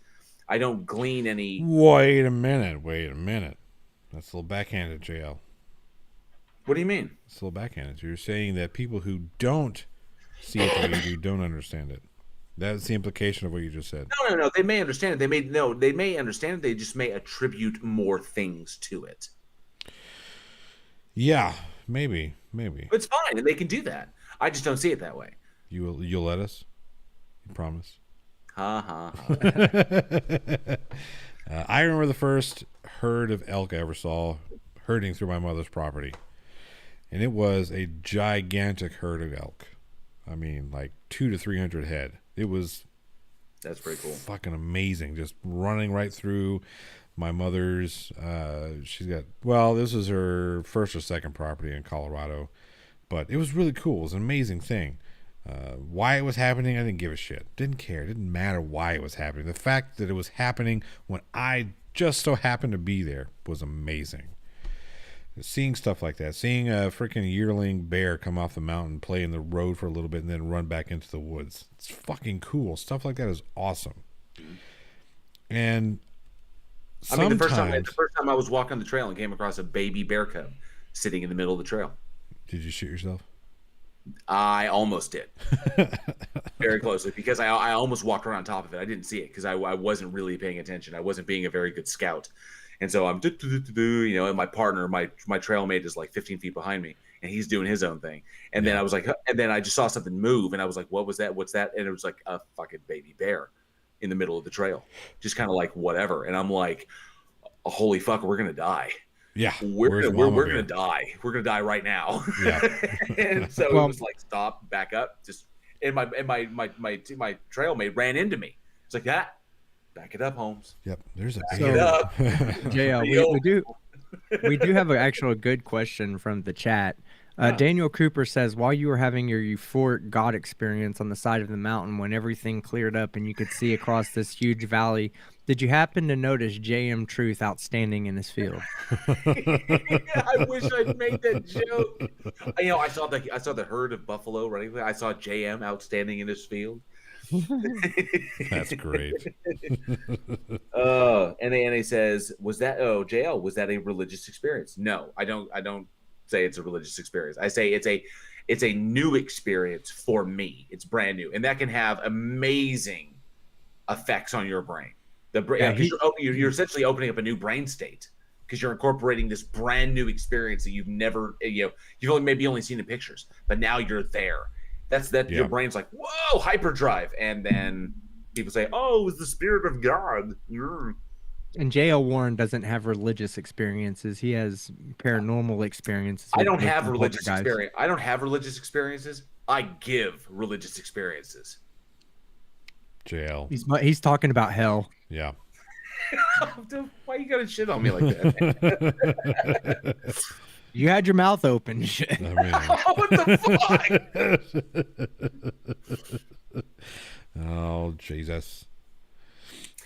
I don't glean any. Wait a minute. That's a little backhanded, JL. What do you mean? It's a little backhanded. You're saying that people who don't see it the way you do don't understand it. That's the implication of what you just said. No. They may understand it. They may understand it. They just may attribute more things to it. Yeah, maybe. But it's fine, and they can do that. I just don't see it that way. You'll let us? You promise? Ha. I remember the first herd of elk I ever saw herding through my mother's property, and it was a gigantic herd of elk. I mean, like 200 to 300 head. It was That's pretty cool. Fucking amazing. Just running right through my mother's. She's got, well, this is her first or second property in Colorado, but it was really cool. It was an amazing thing. Why it was happening, I didn't give a shit. Didn't care. It didn't matter why it was happening. The fact that it was happening when I just so happened to be there was amazing. Seeing stuff like that, seeing a freaking yearling bear come off the mountain, play in the road for a little bit, and then run back into the woods. It's fucking cool. Stuff like that is awesome. And I mean, the first time I was walking the trail and came across a baby bear cub sitting in the middle of the trail. Did you shoot yourself? I almost did. Very closely, because I almost walked around top of it. I didn't see it because I wasn't really paying attention. I wasn't being a very good scout. And so I'm, you know, and my partner, my trail mate is like 15 feet behind me, and he's doing his own thing. And then I was like, and then I just saw something move, and I was like, what was that? What's that? And it was like a fucking baby bear in the middle of the trail, just kind of like whatever. And I'm like, oh, holy fuck, we're gonna die. Yeah, we're gonna die. We're gonna die right now. Yeah. And so it was like, stop, back up, just. And my trail mate ran into me. It's like that. Back it up, Holmes. Yep, there's a back it up. JL, we do have an actual good question from the chat. Daniel Cooper says, while you were having your euphoric God experience on the side of the mountain when everything cleared up and you could see across this huge valley, did you happen to notice JM Truth outstanding in his field? I wish I'd made that joke. You know, I saw the herd of buffalo running. I saw JM outstanding in his field. That's great. NA says, was that JL, was that a religious experience? No, I don't say it's a religious experience. I say it's a new experience for me. It's brand new, and that can have amazing effects on your brain. You're essentially opening up a new brain state because you're incorporating this brand new experience that you've never, you've only seen in pictures, but now you're there. Your brain's like, whoa, hyperdrive. And then people say, oh, it was the spirit of God. And J.L. Warren doesn't have religious experiences. He has paranormal experiences. I don't have religious experience. I don't have religious experiences. I give religious experiences. JL. He's talking about hell. Yeah. Why you gotta shit on me like that? You had your mouth open. Shit. I mean, what the fuck? Oh, Jesus.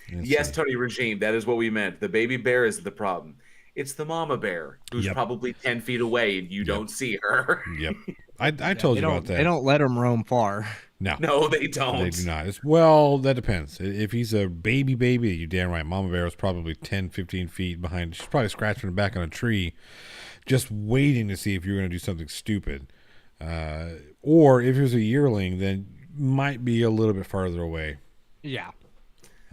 Yes, Tony Regime, that is what we meant. The baby bear isn't the problem. It's the mama bear who's probably 10 feet away and you don't see her. Yep. I told you about that. They don't let him roam far. No, they don't. They do not. Well, that depends. If he's a baby, you're damn right. Mama bear is probably 10, 15 feet behind. She's probably scratching her back on a tree, just waiting to see if you're going to do something stupid. Or if it was a yearling, then might be a little bit farther away. Yeah.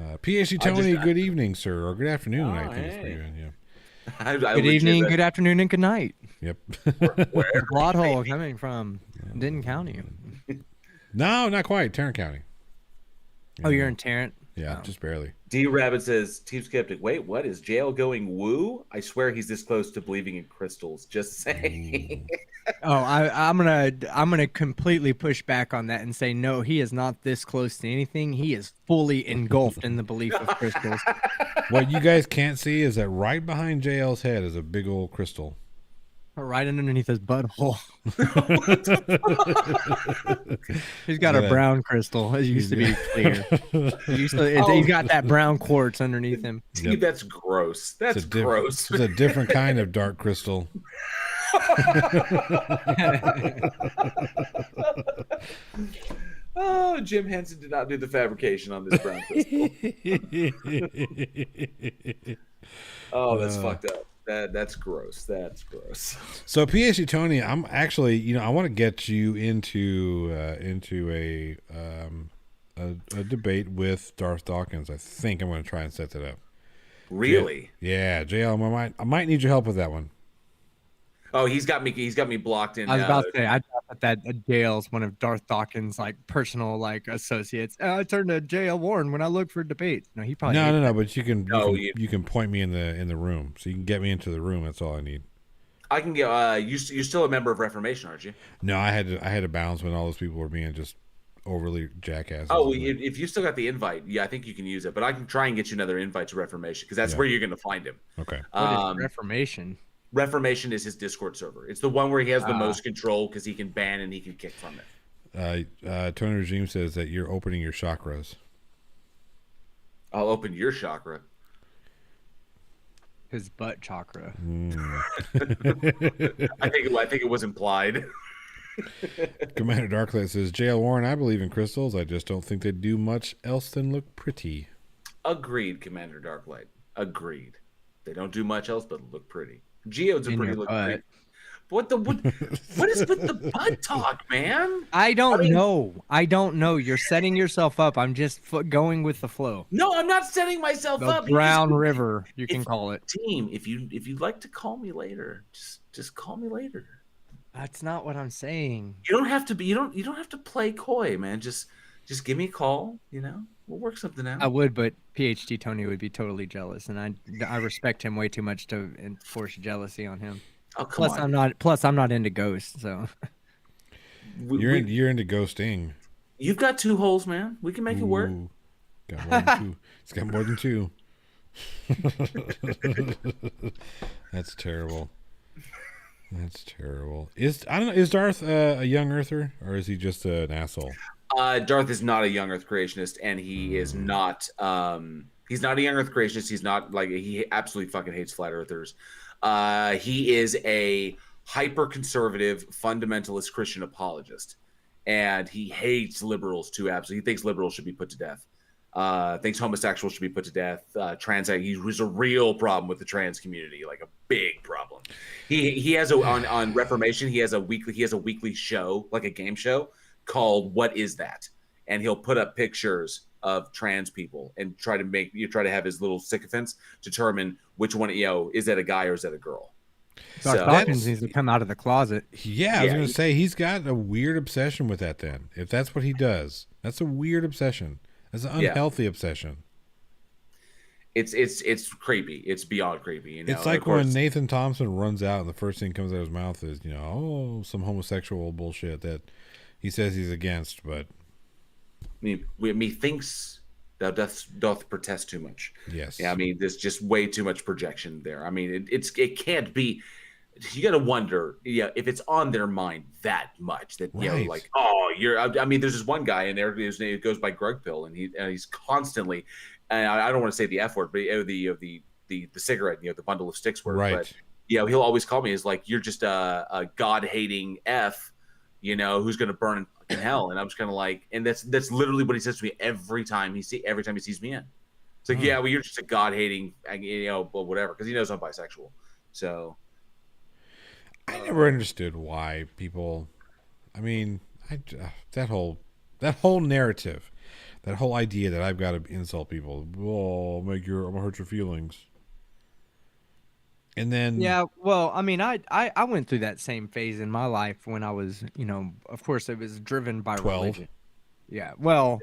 PhD Tony, good evening, sir. Or good afternoon, I think it's pretty good, yeah. Good evening, good afternoon, and good night. Yep. Where? Plot hole coming from Denton County. No, not quite. Tarrant County. Oh, you're in Tarrant? Yeah, just barely. D Rabbit says, Team Skeptic, wait, what? Is jail going woo? I swear he's this close to believing in crystals. Just saying. I'm gonna completely push back on that and say no, he is not this close to anything. He is fully engulfed in the belief of crystals. What you guys can't see is that right behind JL's head is a big old crystal. Right underneath his butthole. He's got a brown crystal. It used to be clear. He's got that brown quartz underneath him. Yep. That's gross. That's gross. It's a different kind of dark crystal. Oh, Jim Henson did not do the fabrication on this brown crystal. Oh, that's fucked up. That's gross. That's gross. So, PhD Tony, I'm actually, I want to get you into a debate with Darth Dawkins. I think I'm going to try and set that up. Really? Yeah, JL, I might need your help with that one. Oh, he's got me blocked in. I was about to say, I thought that JL's one of Darth Dawkins' personal associates. I turned to JL Warren when I look for debates. No, he probably no. But you can point me in the room, so you can get me into the room. That's all I need. I can get. You're still a member of Reformation, aren't you? No, I had to bounce when all those people were being just overly jackasses. Oh, if you still got the invite, yeah, I think you can use it. But I can try and get you another invite to Reformation because that's where you're going to find him. Okay. What is Reformation? Reformation is his Discord server. It's the one where he has the most control because he can ban and he can kick from it. Tony Regime says that you're opening your chakras. I'll open your chakra. His butt chakra. I think it was implied. Commander Darklight says, JL Warren, I believe in crystals. I just don't think they do much else than look pretty. Agreed, Commander Darklight. Agreed. They don't do much else but look pretty. Geodes are pretty. Look pretty. What is with the butt talk, man? I don't know. You're setting yourself up. I'm just going with the flow. No, I'm not setting myself the up. Brown River, you can call it. Team, if you'd like to call me later, just call me later. That's not what I'm saying. You don't have to be. You don't have to play coy, man. Just give me a call. You know, we'll work something out. I would, but PhD Tony would be totally jealous, and I respect him way too much to enforce jealousy on him. Oh, come on. I'm not into ghosts, so. You're into ghosting. You've got 2 holes, man. We can make it work. Got more than 2. It's got more than 2. That's terrible. That's terrible. Is Darth a young Earther, or is he just an asshole? Darth is not a young Earth creationist, and he is not. He's not a young Earth creationist. He's not like he absolutely fucking hates flat Earthers. He is a hyper-conservative, fundamentalist Christian apologist, and he hates liberals too. Absolutely, he thinks liberals should be put to death. Thinks homosexuals should be put to death. He's a real problem with the trans community, like a big problem. He has on Reformation. He has a weekly show, like a game show called "What Is That?" and he'll put up pictures of trans people and try to have his little sycophants determine which one, is that a guy or is that a girl? Darth Dawkins needs to come out of the closet. Yeah, I was going to say he's got a weird obsession with that. Then, if that's what he does, that's a weird obsession. That's an unhealthy obsession. It's creepy. It's beyond creepy. You know? It's like when Nathan Thompson runs out and the first thing comes out of his mouth is, some homosexual bullshit that he says he's against, but. Methinks thou doth protest too much. Yes. Yeah, I mean, there's just way too much projection there. I mean, it can't be. You got to wonder, if it's on their mind that much that like, you're. I mean, there's this one guy in there. His name goes by Grug Pill, and he's constantly. And I don't want to say the F word, but the cigarette, the bundle of sticks word. Right. But he'll always call me as like, you're just a God hating F, who's going to burn in fucking hell. And I'm just kind of like, and that's literally what he says to me every time he sees me in. It's like, well, you're just a God hating, but whatever, because he knows I'm bisexual. So. I never understood why people. I mean, that whole narrative, that whole idea that I've got to insult people. Oh, I'm gonna hurt your feelings. And then well, I mean, I went through that same phase in my life when I was, of course, it was driven by 12. religion. Yeah, well,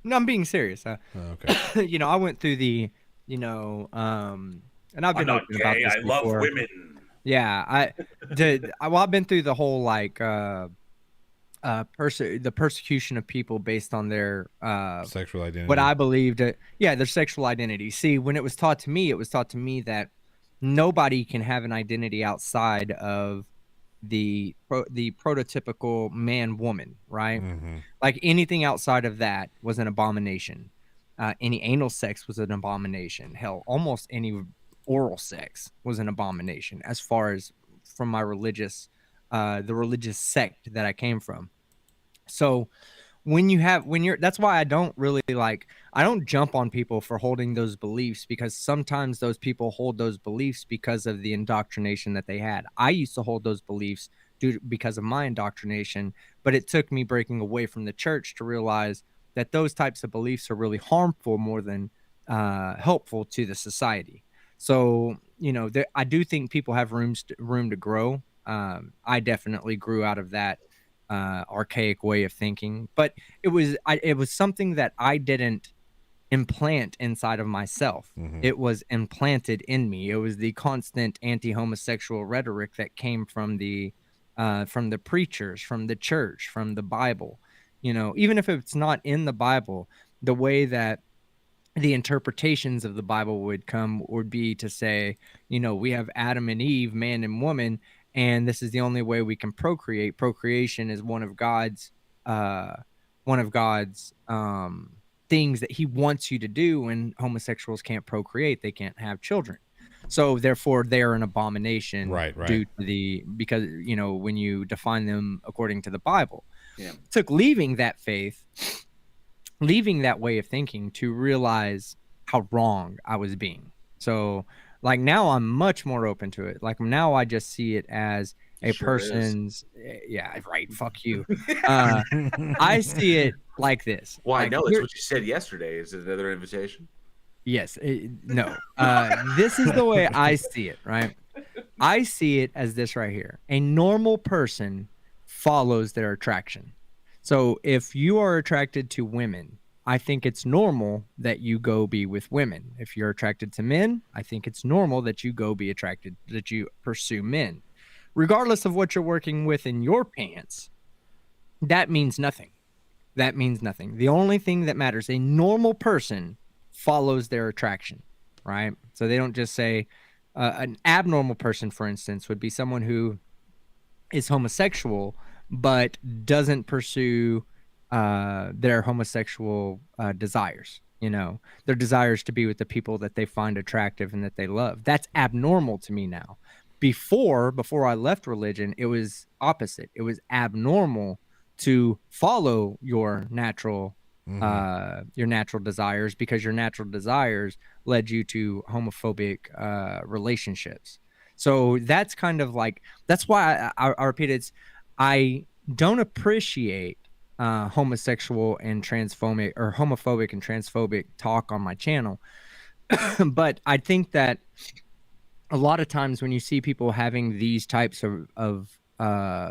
no, I'm being serious. Okay. I went through the, and I've been open about this before. I love women. Yeah, I've been through the whole like the persecution of people based on their sexual identity. What I believed, their sexual identity. See, when it was taught to me that nobody can have an identity outside of the prototypical man-woman, right? Mm-hmm. Like anything outside of that was an abomination. Any anal sex was an abomination. Hell, almost any oral sex was an abomination as far as from my religious the religious sect that I came from. So that's why I don't jump on people for holding those beliefs, because sometimes those people hold those beliefs because of the indoctrination that they had. I used to hold those beliefs because of my indoctrination, but it took me breaking away from the church to realize that those types of beliefs are really harmful more than helpful to the society. So, I do think people have room to grow. I definitely grew out of that archaic way of thinking, but it was something that I didn't implant inside of myself. Mm-hmm. It was implanted in me. It was the constant anti-homosexual rhetoric that came from the preachers, from the church, from the Bible. You know, even if it's not in the Bible, the way that the interpretations of the Bible would be to say, you know, we have Adam and Eve, man and woman, and this is the only way we can procreate. Procreation is one of God's things that he wants you to do, and homosexuals can't procreate, they can't have children. So therefore they're an abomination, Right. due to because, you know, when you define them according to the Bible. Yeah. It took leaving that way of thinking to realize how wrong I was being. So like now I'm much more open to it. Like now I just see it as a person's yeah, right, fuck you. I see it like this. Well, like, I know it's what you said yesterday. Is it another invitation? Yes, no. This is the way I see it, right? I see it as this right here. A normal person follows their attraction. So if you are attracted to women, I think it's normal that you go be with women. If you're attracted to men, I think it's normal that you that you pursue men. Regardless of what you're working with in your pants, that means nothing. That means nothing. The only thing that matters, a normal person follows their attraction, right? So they don't just say an abnormal person, for instance, would be someone who is homosexual but doesn't pursue their homosexual desires, you know, their desires to be with the people that they find attractive and that they love. That's abnormal to me now. Before I left religion, it was opposite. It was abnormal to follow your natural desires, because your natural desires led you to homophobic relationships. So that's kind of like, that's why I repeat it. I don't appreciate homosexual and transphobic or homophobic and transphobic talk on my channel. But I think that a lot of times when you see people having these types of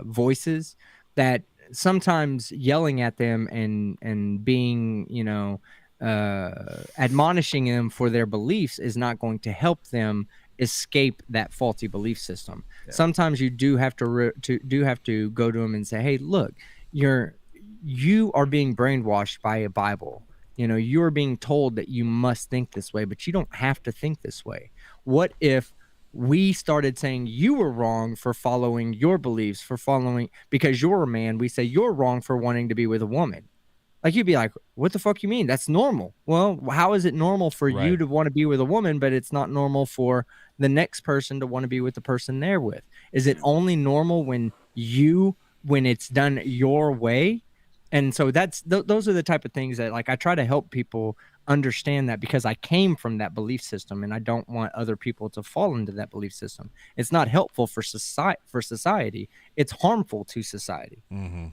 voices, that sometimes yelling at them and being, you know, admonishing them for their beliefs is not going to help them escape that faulty belief system. Yeah. Sometimes you do have to go to them and say, hey, look, you are being brainwashed by a Bible. You know, you are being told that you must think this way, but you don't have to think this way. What if we started saying you were wrong for following your beliefs, because you're a man, we say you're wrong for wanting to be with a woman. Like, you'd be like, what the fuck you mean? That's normal. Well, how is it normal for you to want to be with a woman, but it's not normal for the next person to want to be with the person they're with? Is it only normal when it's done your way? And so those are the type of things that, like, I try to help people understand, that because I came from that belief system and I don't want other people to fall into that belief system. It's not helpful for society. It's harmful to society. Mm-hmm.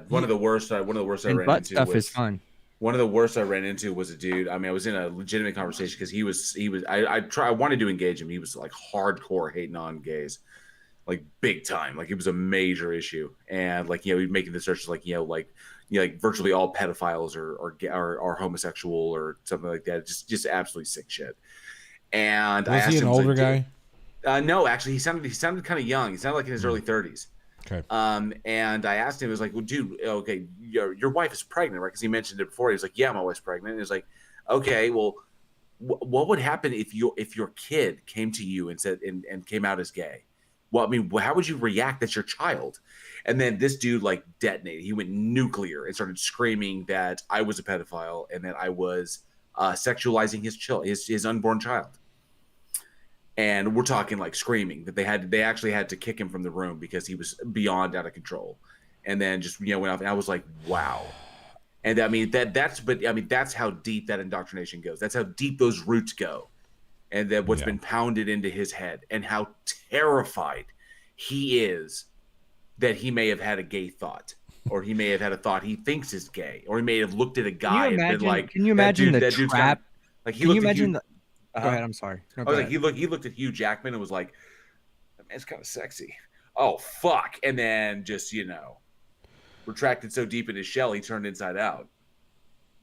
One of the worst I ran into stuff is fun. One of the worst I ran into was a dude. I mean, I was in a legitimate conversation because I wanted to engage him. He was like hardcore hating on gays, like big time. Like, it was a major issue. And like, you know, he'd making the searches like, like virtually all pedophiles are homosexual or something like that. Just absolutely sick shit. And was he an older guy? No, actually, he sounded kind of young. He sounded like in his early 30s. Okay. And I asked him, it was like, well, dude, okay, your wife is pregnant, right? Because he mentioned it before. He was like, yeah, my wife's pregnant. And he was like, okay, well, what would happen if your kid came to you and said and came out as gay? Well, I mean, how would you react? That's your child. And then this dude like detonated. He went nuclear and started screaming that I was a pedophile and that I was sexualizing his unborn child. And we're talking like screaming that they actually had to kick him from the room because he was beyond out of control. And then just, went off. And I was like, wow. And I mean, that's how deep that indoctrination goes. That's how deep those roots go. And that what's been pounded into his head, and how terrified he is that he may have had a gay thought, or he may have had a thought he thinks is gay, or he may have looked at a guy and been like, can you imagine the trap? Like, can you imagine the... Go ahead. I'm sorry. No, I was like, he looked at Hugh Jackman and was like, that man's kind of sexy. Oh, fuck. And then just, retracted so deep in his shell, he turned inside out.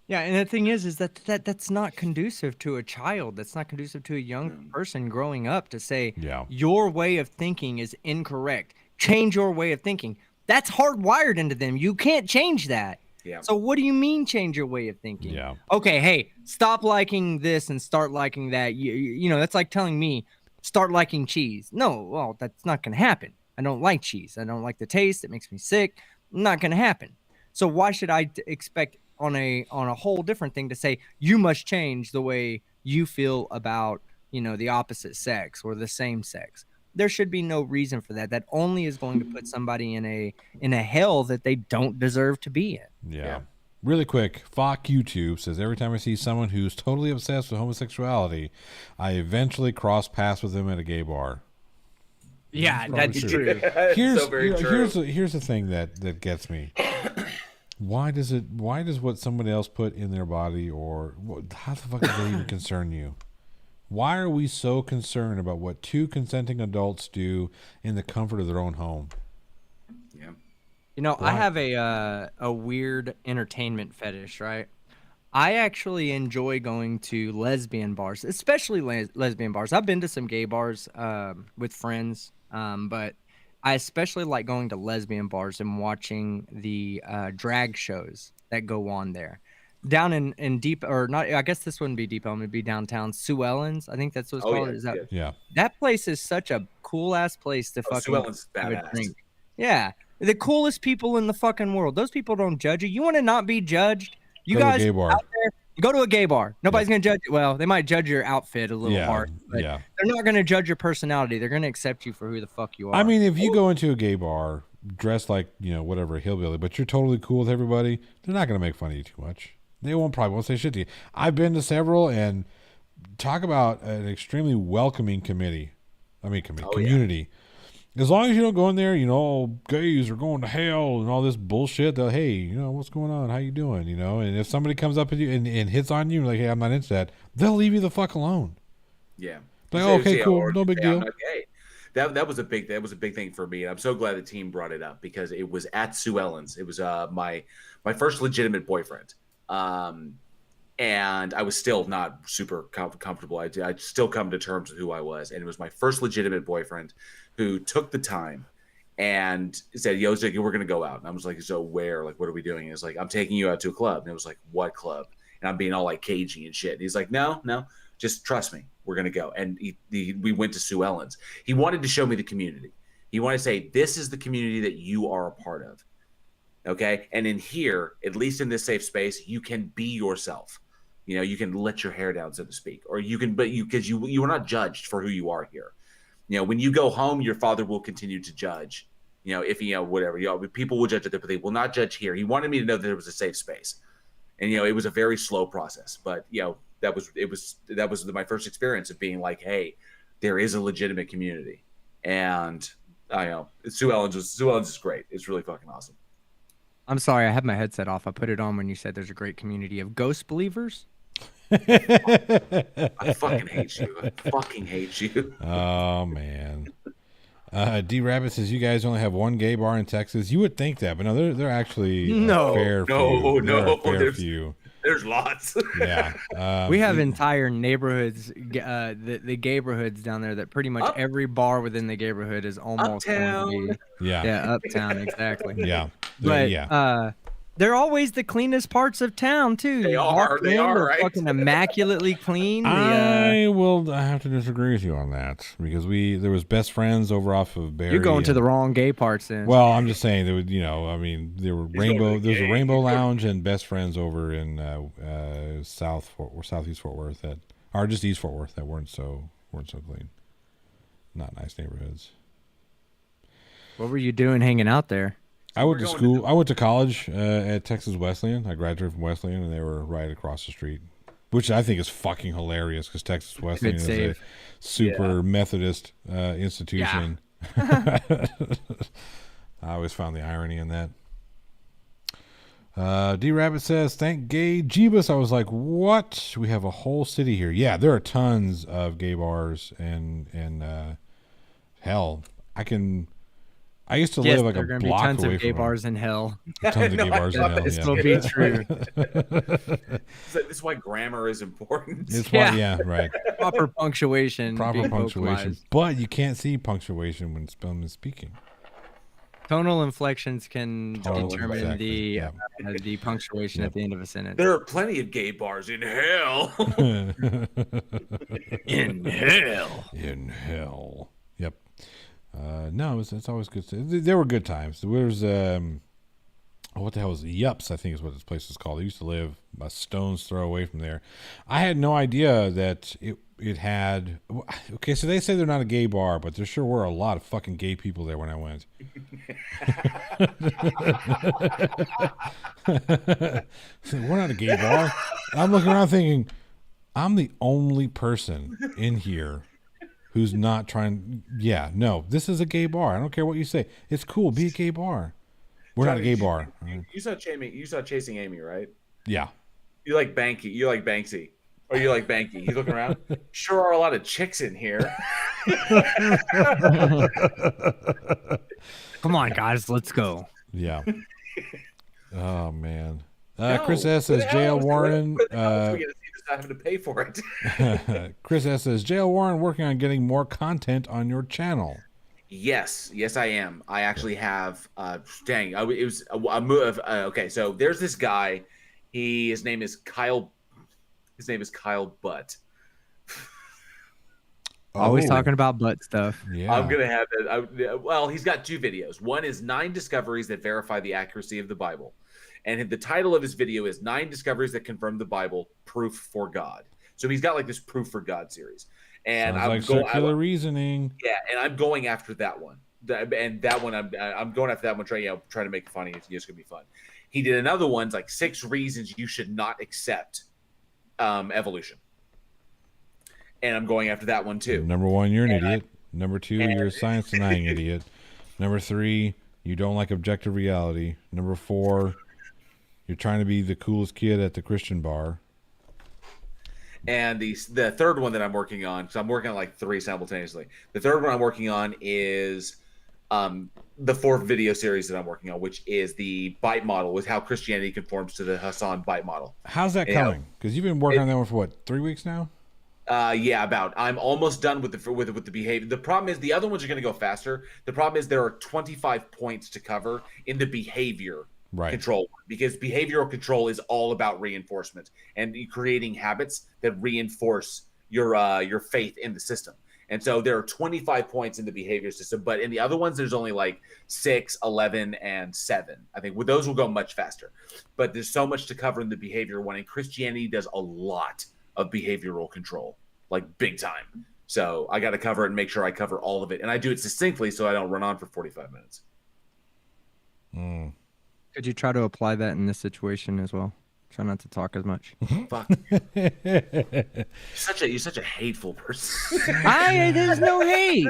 Yeah, and the thing is that's not conducive to a child. That's not conducive to a young person growing up to say, your way of thinking is incorrect. Change your way of thinking. That's hardwired into them. You can't change that. Yeah. So what do you mean change your way of thinking? Yeah. Okay, hey, stop liking this and start liking that. You know, that's like telling me start liking cheese. No, well, that's not going to happen. I don't like cheese. I don't like the taste. It makes me sick. Not going to happen. So why should I expect on a whole different thing to say you must change the way you feel about, you know, the opposite sex or the same sex? There should be no reason for that. That only is going to put somebody in a hell that they don't deserve to be in. Yeah. Really quick, Fuck YouTube says every time I see someone who's totally obsessed with homosexuality, I eventually cross paths with them at a gay bar. Yeah, Probably that's true. true. Here's, so very you know, true. here's the thing that gets me. Why does what somebody else put in their body, or how the fuck does that even concern you? Why are we so concerned about what two consenting adults do in the comfort of their own home? Yeah. You know, Why? I have a weird entertainment fetish, right? I actually enjoy going to lesbian bars, especially lesbian bars. I've been to some gay bars with friends, but I especially like going to lesbian bars and watching the drag shows that go on there. Down in deep, or not, I guess this wouldn't be Deep Elm, it'd be downtown. Sue Ellen's, I think that's what it's Oh, called. yeah, Is that yeah. Yeah. that place is such a cool ass place to Oh, fucking Sue Ellen's have a badass. drink. Yeah. The coolest people in the fucking world. Those people don't judge you. You want to not be judged? You Go to a guys gay bar. out there, go to a gay bar. Nobody's gonna judge you. Well, they might judge your outfit a little Yeah. hard, but Yeah. they're not gonna judge your personality. They're gonna accept you for who the fuck you are. I mean, if you go into a gay bar dressed like, you know, whatever, a hillbilly, but you're totally cool with everybody, they're not going to make fun of you too much. They probably won't say shit to you. I've been to several, and talk about an extremely welcoming community. As long as you don't go in there, you know, gays are going to hell and all this bullshit. They'll, hey, you know, what's going on? How you doing? You know, and if somebody comes up with you and hits on you, like, hey, I'm not into that, they'll leave you the fuck alone. Yeah. Like, Say- okay, say, cool, or no big say, I'm deal. not gay. That was a big thing for me. And I'm so glad the team brought it up because it was at Sue Ellen's. It was my first legitimate boyfriend. And I was still not super comfortable. I still come to terms with who I was. And it was my first legitimate boyfriend who took the time and said, yo, Ziggy, we're going to go out. And I was like, so where? Like, what are we doing? And it was like, I'm taking you out to a club. And it was like, what club? And I'm being all like cagey and shit. And he's like, no, just trust me. We're going to go. And we went to Sue Ellen's. He wanted to show me the community. He wanted to say, this is the community that you are a part of. Okay. And in here, at least in this safe space, you can be yourself. You know, you can let your hair down, so to speak, or you can, because you are not judged for who you are here. You know, when you go home, your father will continue to judge. You know, if whatever, people will judge it, but they will not judge here. He wanted me to know that it was a safe space, and it was a very slow process. But that was my first experience of being like, hey, there is a legitimate community, and I know Sue Ellen's is great. It's really fucking awesome. I'm sorry, I had my headset off. I put it on when you said there's a great community of ghost believers. I fucking hate you. I fucking hate you. Oh, man. D Rabbit says you guys only have one gay bar in Texas. You would think that, but no, they're actually No. a fair No, few. They're a fair there's- few. There's lots. Yeah. We have entire neighborhoods, the gayborhoods down there that pretty much every bar within the gayborhood is almost going to be. Yeah. Uptown, exactly. Yeah. But Yeah. they're always the cleanest parts of town too. They You are, walk they in, are, they're right? fucking immaculately clean. I have to disagree with you on that because there was Best Friends over off of Barry. You're going to and- the wrong gay parts then. Well, I'm just saying there would, there were rainbow. There's a gay. Rainbow Lounge and Best Friends over in Southeast Fort Worth or just East Fort Worth that weren't so clean. Not nice neighborhoods. What were you doing hanging out there? I went to going school. I went to college at Texas Wesleyan. I graduated from Wesleyan, and they were right across the street, which I think is fucking hilarious because Texas Wesleyan is a save. super Methodist institution. I always found the irony in that. D Rabbit says, "Thank gay Jeebus." I was like, "What? We have a whole city here." Yeah, there are tons of gay bars, and hell, I used to Yes, live like there a are going to be block tons away of gay from bars in hell. Tons of gay bars in hell. This Yeah. will be true. This is why grammar is important. It's why, yeah, right. Proper punctuation. Proper being punctuation, vocalized. but you can't see punctuation when speaking. Tonal inflections can Tonal, determine exactly, the punctuation Yep. at the end of a sentence. There are plenty of gay bars in hell. In hell. In hell. Yep. No, it's always good. There were good times. There was what the hell was it? Yups, I think is what this place was called. I used to live a stone's throw away from there. I had no idea that it had. Okay, so they say they're not a gay bar, but there sure were a lot of fucking gay people there when I went. We're not a gay bar. I'm looking around thinking, I'm the only person in here who's not trying. Yeah, no, this is a gay bar. I don't care what you say. It's cool. Be a gay bar. We're not a gay bar. You saw Chasing Amy, right? Yeah. You like Banky. You like Banksy. Or you like Banky. He's looking around. Sure are a lot of chicks in here. Come on, guys, let's go. Yeah. Oh man. No, Chris S says what the hell? JL Warren. What the hell is we gonna see this not having to pay for it? Chris S says JL Warren working on getting more content on your channel. Yes, I am. I actually have. It was a move. Okay, so there's this guy. His name is Kyle. His name is Kyle Butt. Always talking about butt stuff. Yeah. I'm gonna have it. Well, he's got 2 videos. One is 9 discoveries that verify the accuracy of the Bible, and the title of his video is 9 discoveries that confirm the Bible, proof for God. So he's got like this proof for God series. And Sounds I'm like going circular reasoning. Yeah, and I'm going after that one. And that one, I'm going after that one, trying to make it funny. It's just gonna be fun. He did another one's like 6 reasons you should not accept evolution, and I'm going after that one too. Number 1, you're an idiot. Number 2, you're a science denying idiot. Number 3, you don't like objective reality. Number 4, you're trying to be the coolest kid at the Christian bar. And the third one that I'm working on, so I'm working on like 3 simultaneously. The third one I'm working on is the 4th video series that I'm working on, which is the bite model, with how Christianity conforms to the Hassan bite model. How's that coming? Because you've been working on that one for what, 3 weeks now? Yeah, about. I'm almost done with the behavior. The problem is the other ones are going to go faster. The problem is there are 25 points to cover in the behavior control, because behavioral control is all about reinforcement and creating habits that reinforce your faith in the system. And so there are 25 points in the behavior system, but in the other ones, there's only like 6, 11, and 7. I think those will go much faster. But there's so much to cover in the behavior one, and Christianity does a lot of behavioral control, like big time. So I got to cover it and make sure I cover all of it. And I do it succinctly so I don't run on for 45 minutes. Could you try to apply that in this situation as well? Try not to talk as much. Fuck. You're such a hateful person. There's no hate.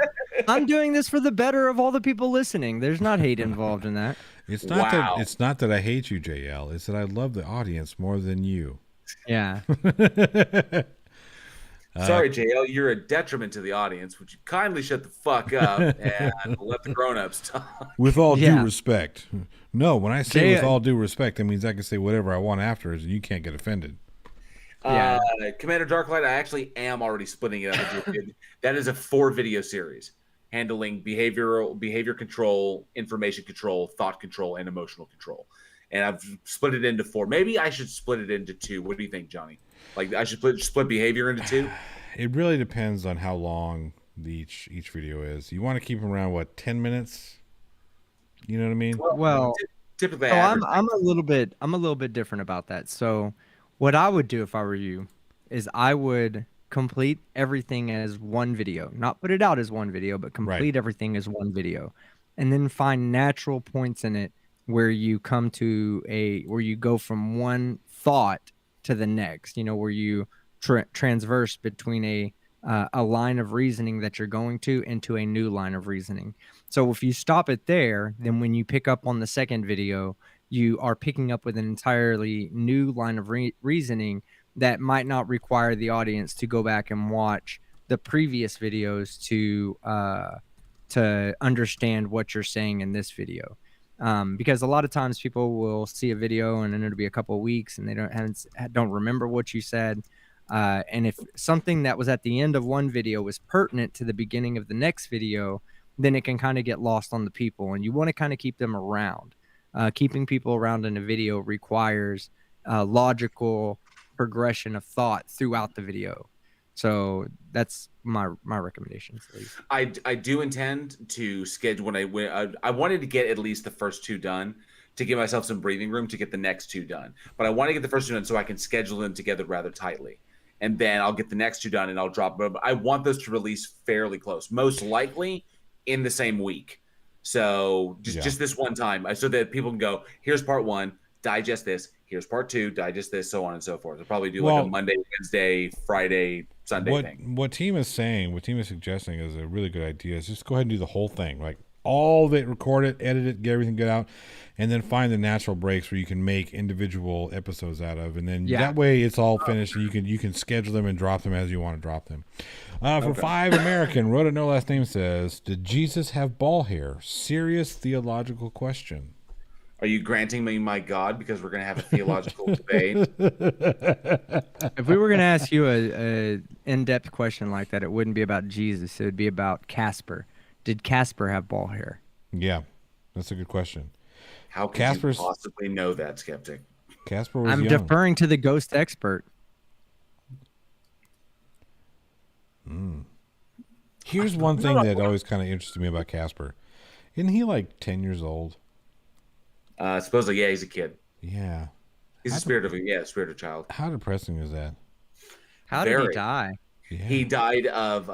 I'm doing this for the better of all the people listening. There's not hate involved in that. It's not that I hate you, JL. It's that I love the audience more than you. Yeah. Sorry, JL, you're a detriment to the audience. Would you kindly shut the fuck up and let the grown-ups talk? With all due respect. No, when I say with JL all due respect, that means I can say whatever I want after, and you can't get offended. Commander Darklight, I actually am already splitting it up. That is a 4-video series handling behavior control, information control, thought control, and emotional control. And I've split it into 4. Maybe I should split it into 2. What do you think, Johnny? Like I should split behavior into 2? It really depends on how long each video is. You want to keep them around 10 minutes? You know what I mean? Well, typically, I'm a little bit different about that. So, what I would do if I were you is I would complete everything as one video, not put it out as one video, but complete everything as one video, and then find natural points in it where you come to where you go from one thought to the next. You know, where you transverse between a line of reasoning that you're going to into a new line of reasoning. So if you stop it there, then when you pick up on the second video, you are picking up with an entirely new line of reasoning that might not require the audience to go back and watch the previous videos to understand what you're saying in this video. Because a lot of times people will see a video and then it'll be a couple of weeks and they don't remember what you said. And if something that was at the end of one video was pertinent to the beginning of the next video, then it can kind of get lost on the people, and you want to kind of keep them around. Keeping people around in a video requires logical progression of thought throughout the video. So that's my recommendations, at least. I do intend to schedule when I wanted to get at least the first 2 done to give myself some breathing room to get the next 2 done. But I want to get the first 2 done so I can schedule them together rather tightly. And then I'll get the next 2 done and I'll drop them. I want those to release fairly close, most likely in the same week. So just this one time, so that people can go, here's part 1, digest this. Here's part 2, digest this, so on and so forth. I'll probably do like a Monday, Wednesday, Friday, Sunday thing. What Team is saying, what Team is suggesting is a really good idea. Is just go ahead and do the whole thing, like all of it, record it, edit it, get everything good out, and then find the natural breaks where you can make individual episodes out of, and then that way it's all finished, and you can schedule them and drop them as you want to drop them. For 5 American, wrote it no last name says, did Jesus have ball hair? Serious theological question. Are you granting me my God because we're going to have a theological debate? If we were going to ask you a in-depth question like that, it wouldn't be about Jesus. It would be about Casper. Did Casper have ball hair? Yeah, that's a good question. How could you possibly know that, Skeptic? Casper was I'm young. deferring to the ghost expert. Here's one thing that always kind of interested me about Casper. Isn't he like 10 years old? Supposedly, yeah, he's a kid. Yeah. He's a spirit of child. How depressing is that? How did he die? Yeah. He died of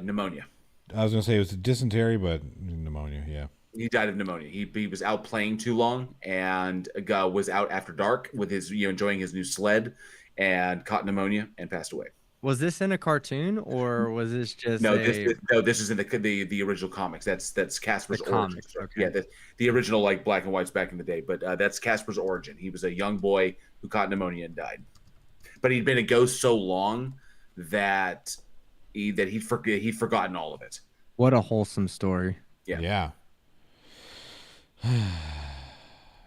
pneumonia. I was going to say it was dysentery, but pneumonia, yeah. He died of pneumonia. He was out playing too long and was out after dark with his enjoying his new sled and caught pneumonia and passed away. Was this in a cartoon or was this just this is in the original comics. That's Casper's origin. Okay. Yeah, the original like black and whites back in the day. But that's Casper's origin. He was a young boy who caught pneumonia and died. But he'd been a ghost so long that he'd forgotten all of it. What a wholesome story. Yeah.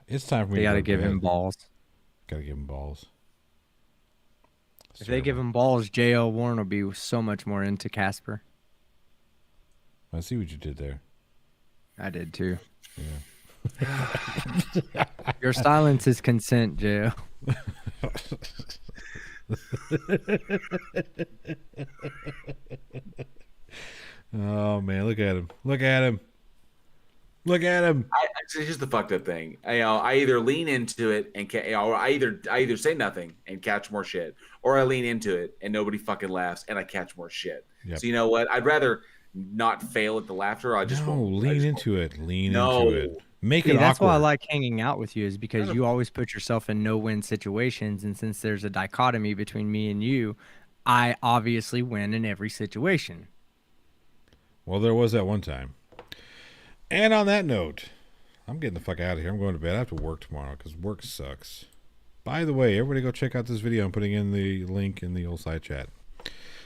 It's time for me. They got to give him balls. Got to give him balls. If they give him balls, J.L. Warren will be so much more into Casper. I see what you did there. I did too. Yeah. Your silence is consent, J.L. Oh man, look at him! Look at him! Look at him! It's just the fucked up thing. I either lean into it and or I either say nothing and catch more shit, or I lean into it and nobody fucking laughs and I catch more shit. Yep. So you know what? I'd rather not fail at the laughter. Lean into it. Make it awkward. That's why I like hanging out with you, is because you always put yourself in no-win situations, and since there's a dichotomy between me and you, I obviously win in every situation. Well, there was that one time. And on that note, I'm getting the fuck out of here. I'm going to bed. I have to work tomorrow because work sucks. By the way, everybody go check out this video. I'm putting in the link in the old side chat.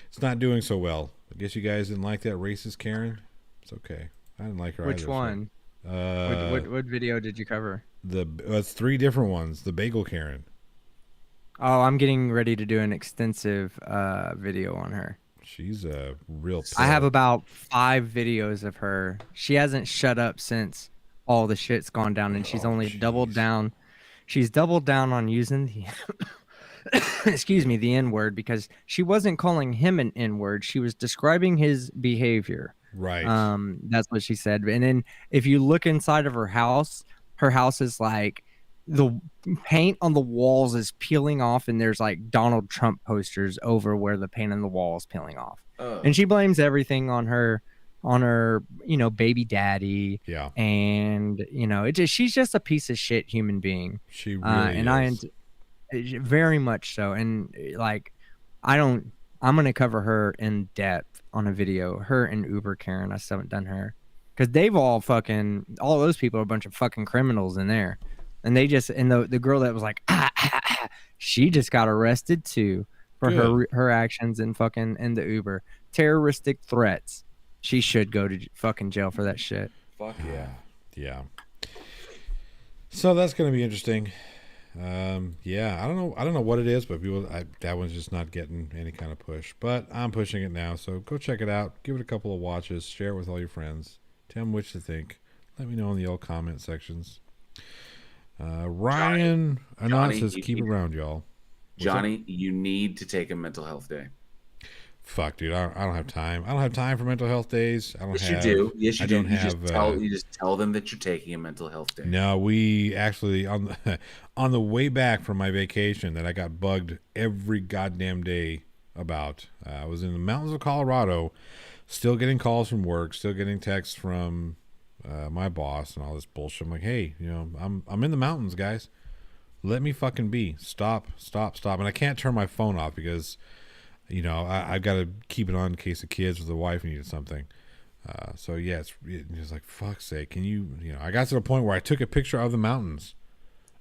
It's not doing so well. I guess you guys didn't like that racist Karen. It's okay. I didn't like her either. Which one? What video did you cover? It's 3 different ones. The bagel Karen. Oh, I'm getting ready to do an extensive video on her. She's a real pro. I have about 5 videos of her. She hasn't shut up since all the shit's gone down, and she's only doubled down. She's doubled down on using the excuse me, the N-word, because she wasn't calling him an N-word. She was describing his behavior. Right. That's what she said. And then if you look inside of her house is like the paint on the walls is peeling off, and there's like Donald Trump posters over where the paint on the wall is peeling off. And she blames everything on her, baby daddy. Yeah. And she's just a piece of shit human being. She really is. Very much so. And I'm gonna cover her in depth on a video. Her and Uber Karen. I still haven't done her because they've all those people are a bunch of fucking criminals in there. And they just, and the girl that was like, she just got arrested too for her actions in the Uber. Terroristic threats. She should go to fucking jail for that shit. Fuck yeah. Yeah. So that's going to be interesting. Yeah, I don't know what it is, but that one's just not getting any kind of push. But I'm pushing it now, so go check it out. Give it a couple of watches. Share it with all your friends. Tell me what you think. Let me know in the old comment sections. Ryan announces, keep around, y'all. Johnny, you need to take a mental health day. Fuck, dude, I don't have time. I don't have time for mental health days. I don't yes, have. You do. Yes, you do. Don't You just tell them that you're taking a mental health day. No, we actually on the way back from my vacation that I got bugged every goddamn day about. I was in the mountains of Colorado, still getting calls from work, still getting texts from my boss and all this bullshit. I'm like, hey, I'm in the mountains, guys. Let me fucking be. Stop. And I can't turn my phone off because, I've got to keep it on in case the kids or the wife needed something. So yeah, it's like, fuck's sake. Can you, I got to the point where I took a picture of the mountains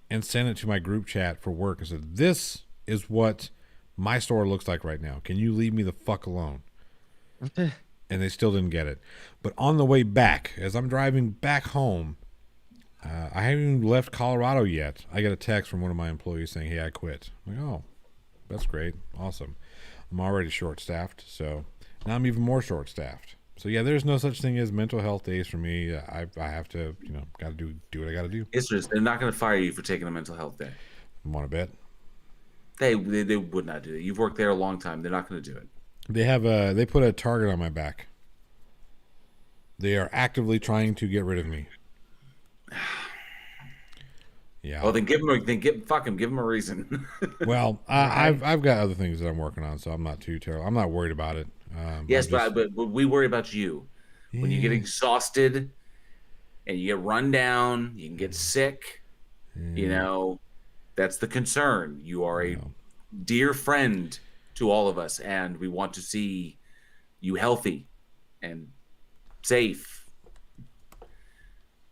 and sent it to my group chat for work and said, this is what my store looks like right now. Can you leave me the fuck alone? And they still didn't get it. But on the way back, as I'm driving back home, I haven't even left Colorado yet. I get a text from one of my employees saying, hey, I quit. I'm like, oh, that's great. Awesome. I'm already short-staffed, so now I'm even more short-staffed. So yeah, there's no such thing as mental health days for me. I have to, got to do what I got to do. They're not going to fire you for taking a mental health day. Want to bet? They would not do that. You've worked there a long time. They're not going to do it. They put a target on my back. They are actively trying to get rid of me. Yeah. Well, then give them a reason. Well, I've got other things that I'm working on, so I'm not too terrible. I'm not worried about it. Yes, but we worry about you. Yeah. When you get exhausted and you get run down, you can get sick. That's the concern. You are a dear friend to all of us, and we want to see you healthy and safe.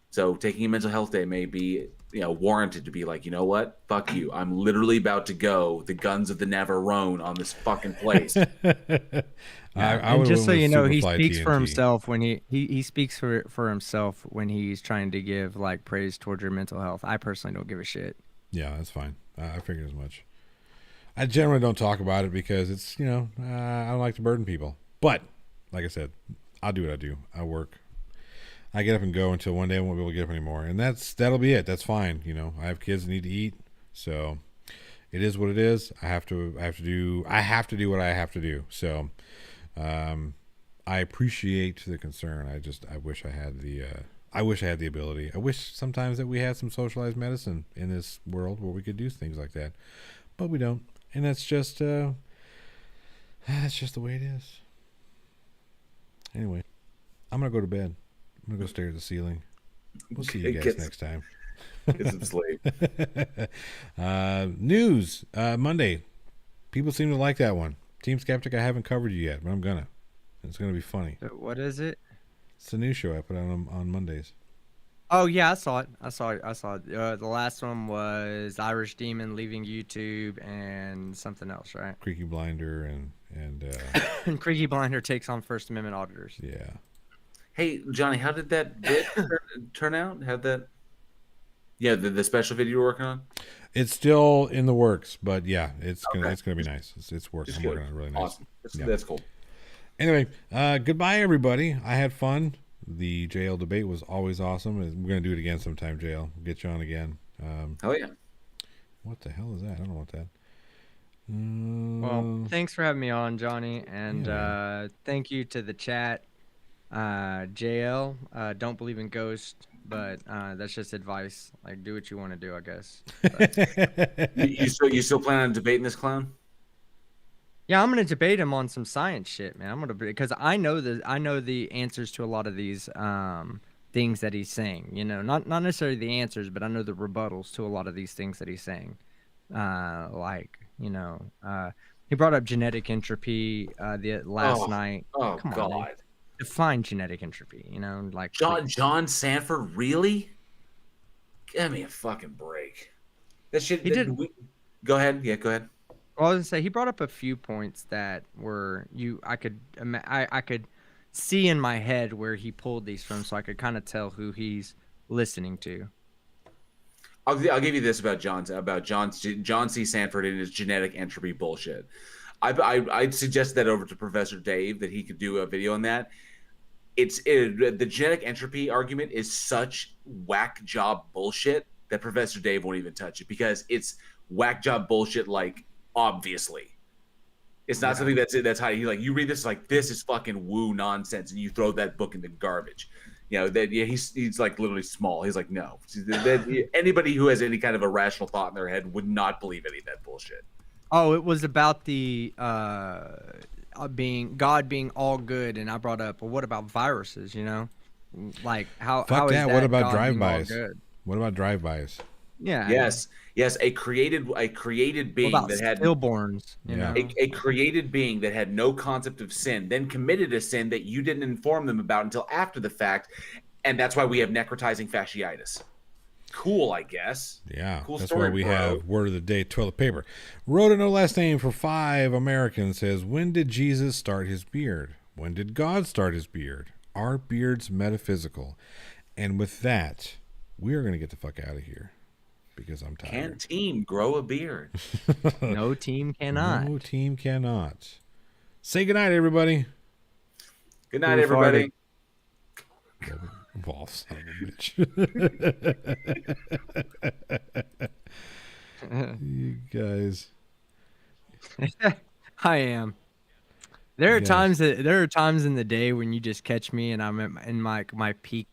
So taking a mental health day may be, warranted to be like, you know what? Fuck you. I'm literally about to go the guns of the Navarone on this fucking place. And just so you know, he speaks for himself when he speaks for himself when he's trying to give like praise towards your mental health. I personally don't give a shit. Yeah, that's fine. I figured as much. I generally don't talk about it because it's, I don't like to burden people. But like I said, I'll do what I do. I work. I get up and go until one day I won't be able to get up anymore, and that'll be it. That's fine. I have kids that need to eat, so it is what it is. I have to do what I have to do. So, I appreciate the concern. I wish I had the ability. I wish sometimes that we had some socialized medicine in this world where we could do things like that, but we don't, and that's just the way it is. Anyway, I'm gonna go to bed. I'm going to go stare at the ceiling. We'll see you guys next time. Get some sleep. News. Monday. People seem to like that one. Team Skeptic, I haven't covered you yet, but I'm going to. It's going to be funny. What is it? It's a new show I put out on Mondays. Oh, yeah, I saw it. The last one was Irish Demon leaving YouTube and something else, right? Creaky Blinder and Creaky Blinder takes on First Amendment auditors. Yeah. Hey, Johnny, how did that bit turn out? The special video you're working on? It's still in the works, but yeah, it's gonna be nice. It's working. I'm working on it really nice. Awesome. That's cool. Anyway, goodbye everybody. I had fun. The JL debate was always awesome. We're gonna do it again sometime, JL. We'll get you on again. Hell yeah. What the hell is that? I don't want that. Well, thanks for having me on, Johnny, and thank you to the chat. JL, don't believe in ghosts, but that's just advice. Like, do what you want to do, I guess. You still plan on debating this clown? Yeah, I'm gonna debate him on some science shit, man. I'm gonna, because I know the answers to a lot of these things that he's saying. Not necessarily the answers, but I know the rebuttals to a lot of these things that he's saying. He brought up genetic entropy last night. Oh, come God. on, man. Define genetic entropy, like John Sanford, really? Give me a fucking break. That shit. Go ahead. Yeah, go ahead. Well, I was gonna say he brought up a few points that were I could see in my head where he pulled these from, so I could kind of tell who he's listening to. I'll give you this about John C. Sanford and his genetic entropy bullshit. I'd suggest that over to Professor Dave that he could do a video on that. the genetic entropy argument is such whack job bullshit that Professor Dave won't even touch it because it's whack job bullshit. Like, obviously, it's not something that's how you like. You read this like this is fucking woo nonsense, and you throw that book in the garbage. You know that he's like literally small. He's like no. Anybody who has any kind of a rational thought in their head would not believe any of that bullshit. Oh, it was about the God being all good, and I brought up, well, what about viruses? You know, like how? Fuck how is that. that What about God being all drive-bys? good? What about drive-bys? Yeah. Yes. A created being What about that had stillborns? You Yeah. know, a created being that had no concept of sin, then committed a sin that you didn't inform them about until after the fact, and that's why we have necrotizing fasciitis. Cool, I guess. Yeah, Cool that's story, why we bro. have word of the day toilet paper. Rhoda, no last name for 5 Americans says, when did Jesus start his beard? When did God start his beard? Are beards metaphysical? And with that, we are going to get the fuck out of here because I'm tired. Can team grow a beard? no team cannot. No team cannot. Say goodnight, everybody. Good night, Who everybody. Ball son of a bitch. You guys. I am. There are Yes. times in the day when you just catch me and I'm in my peak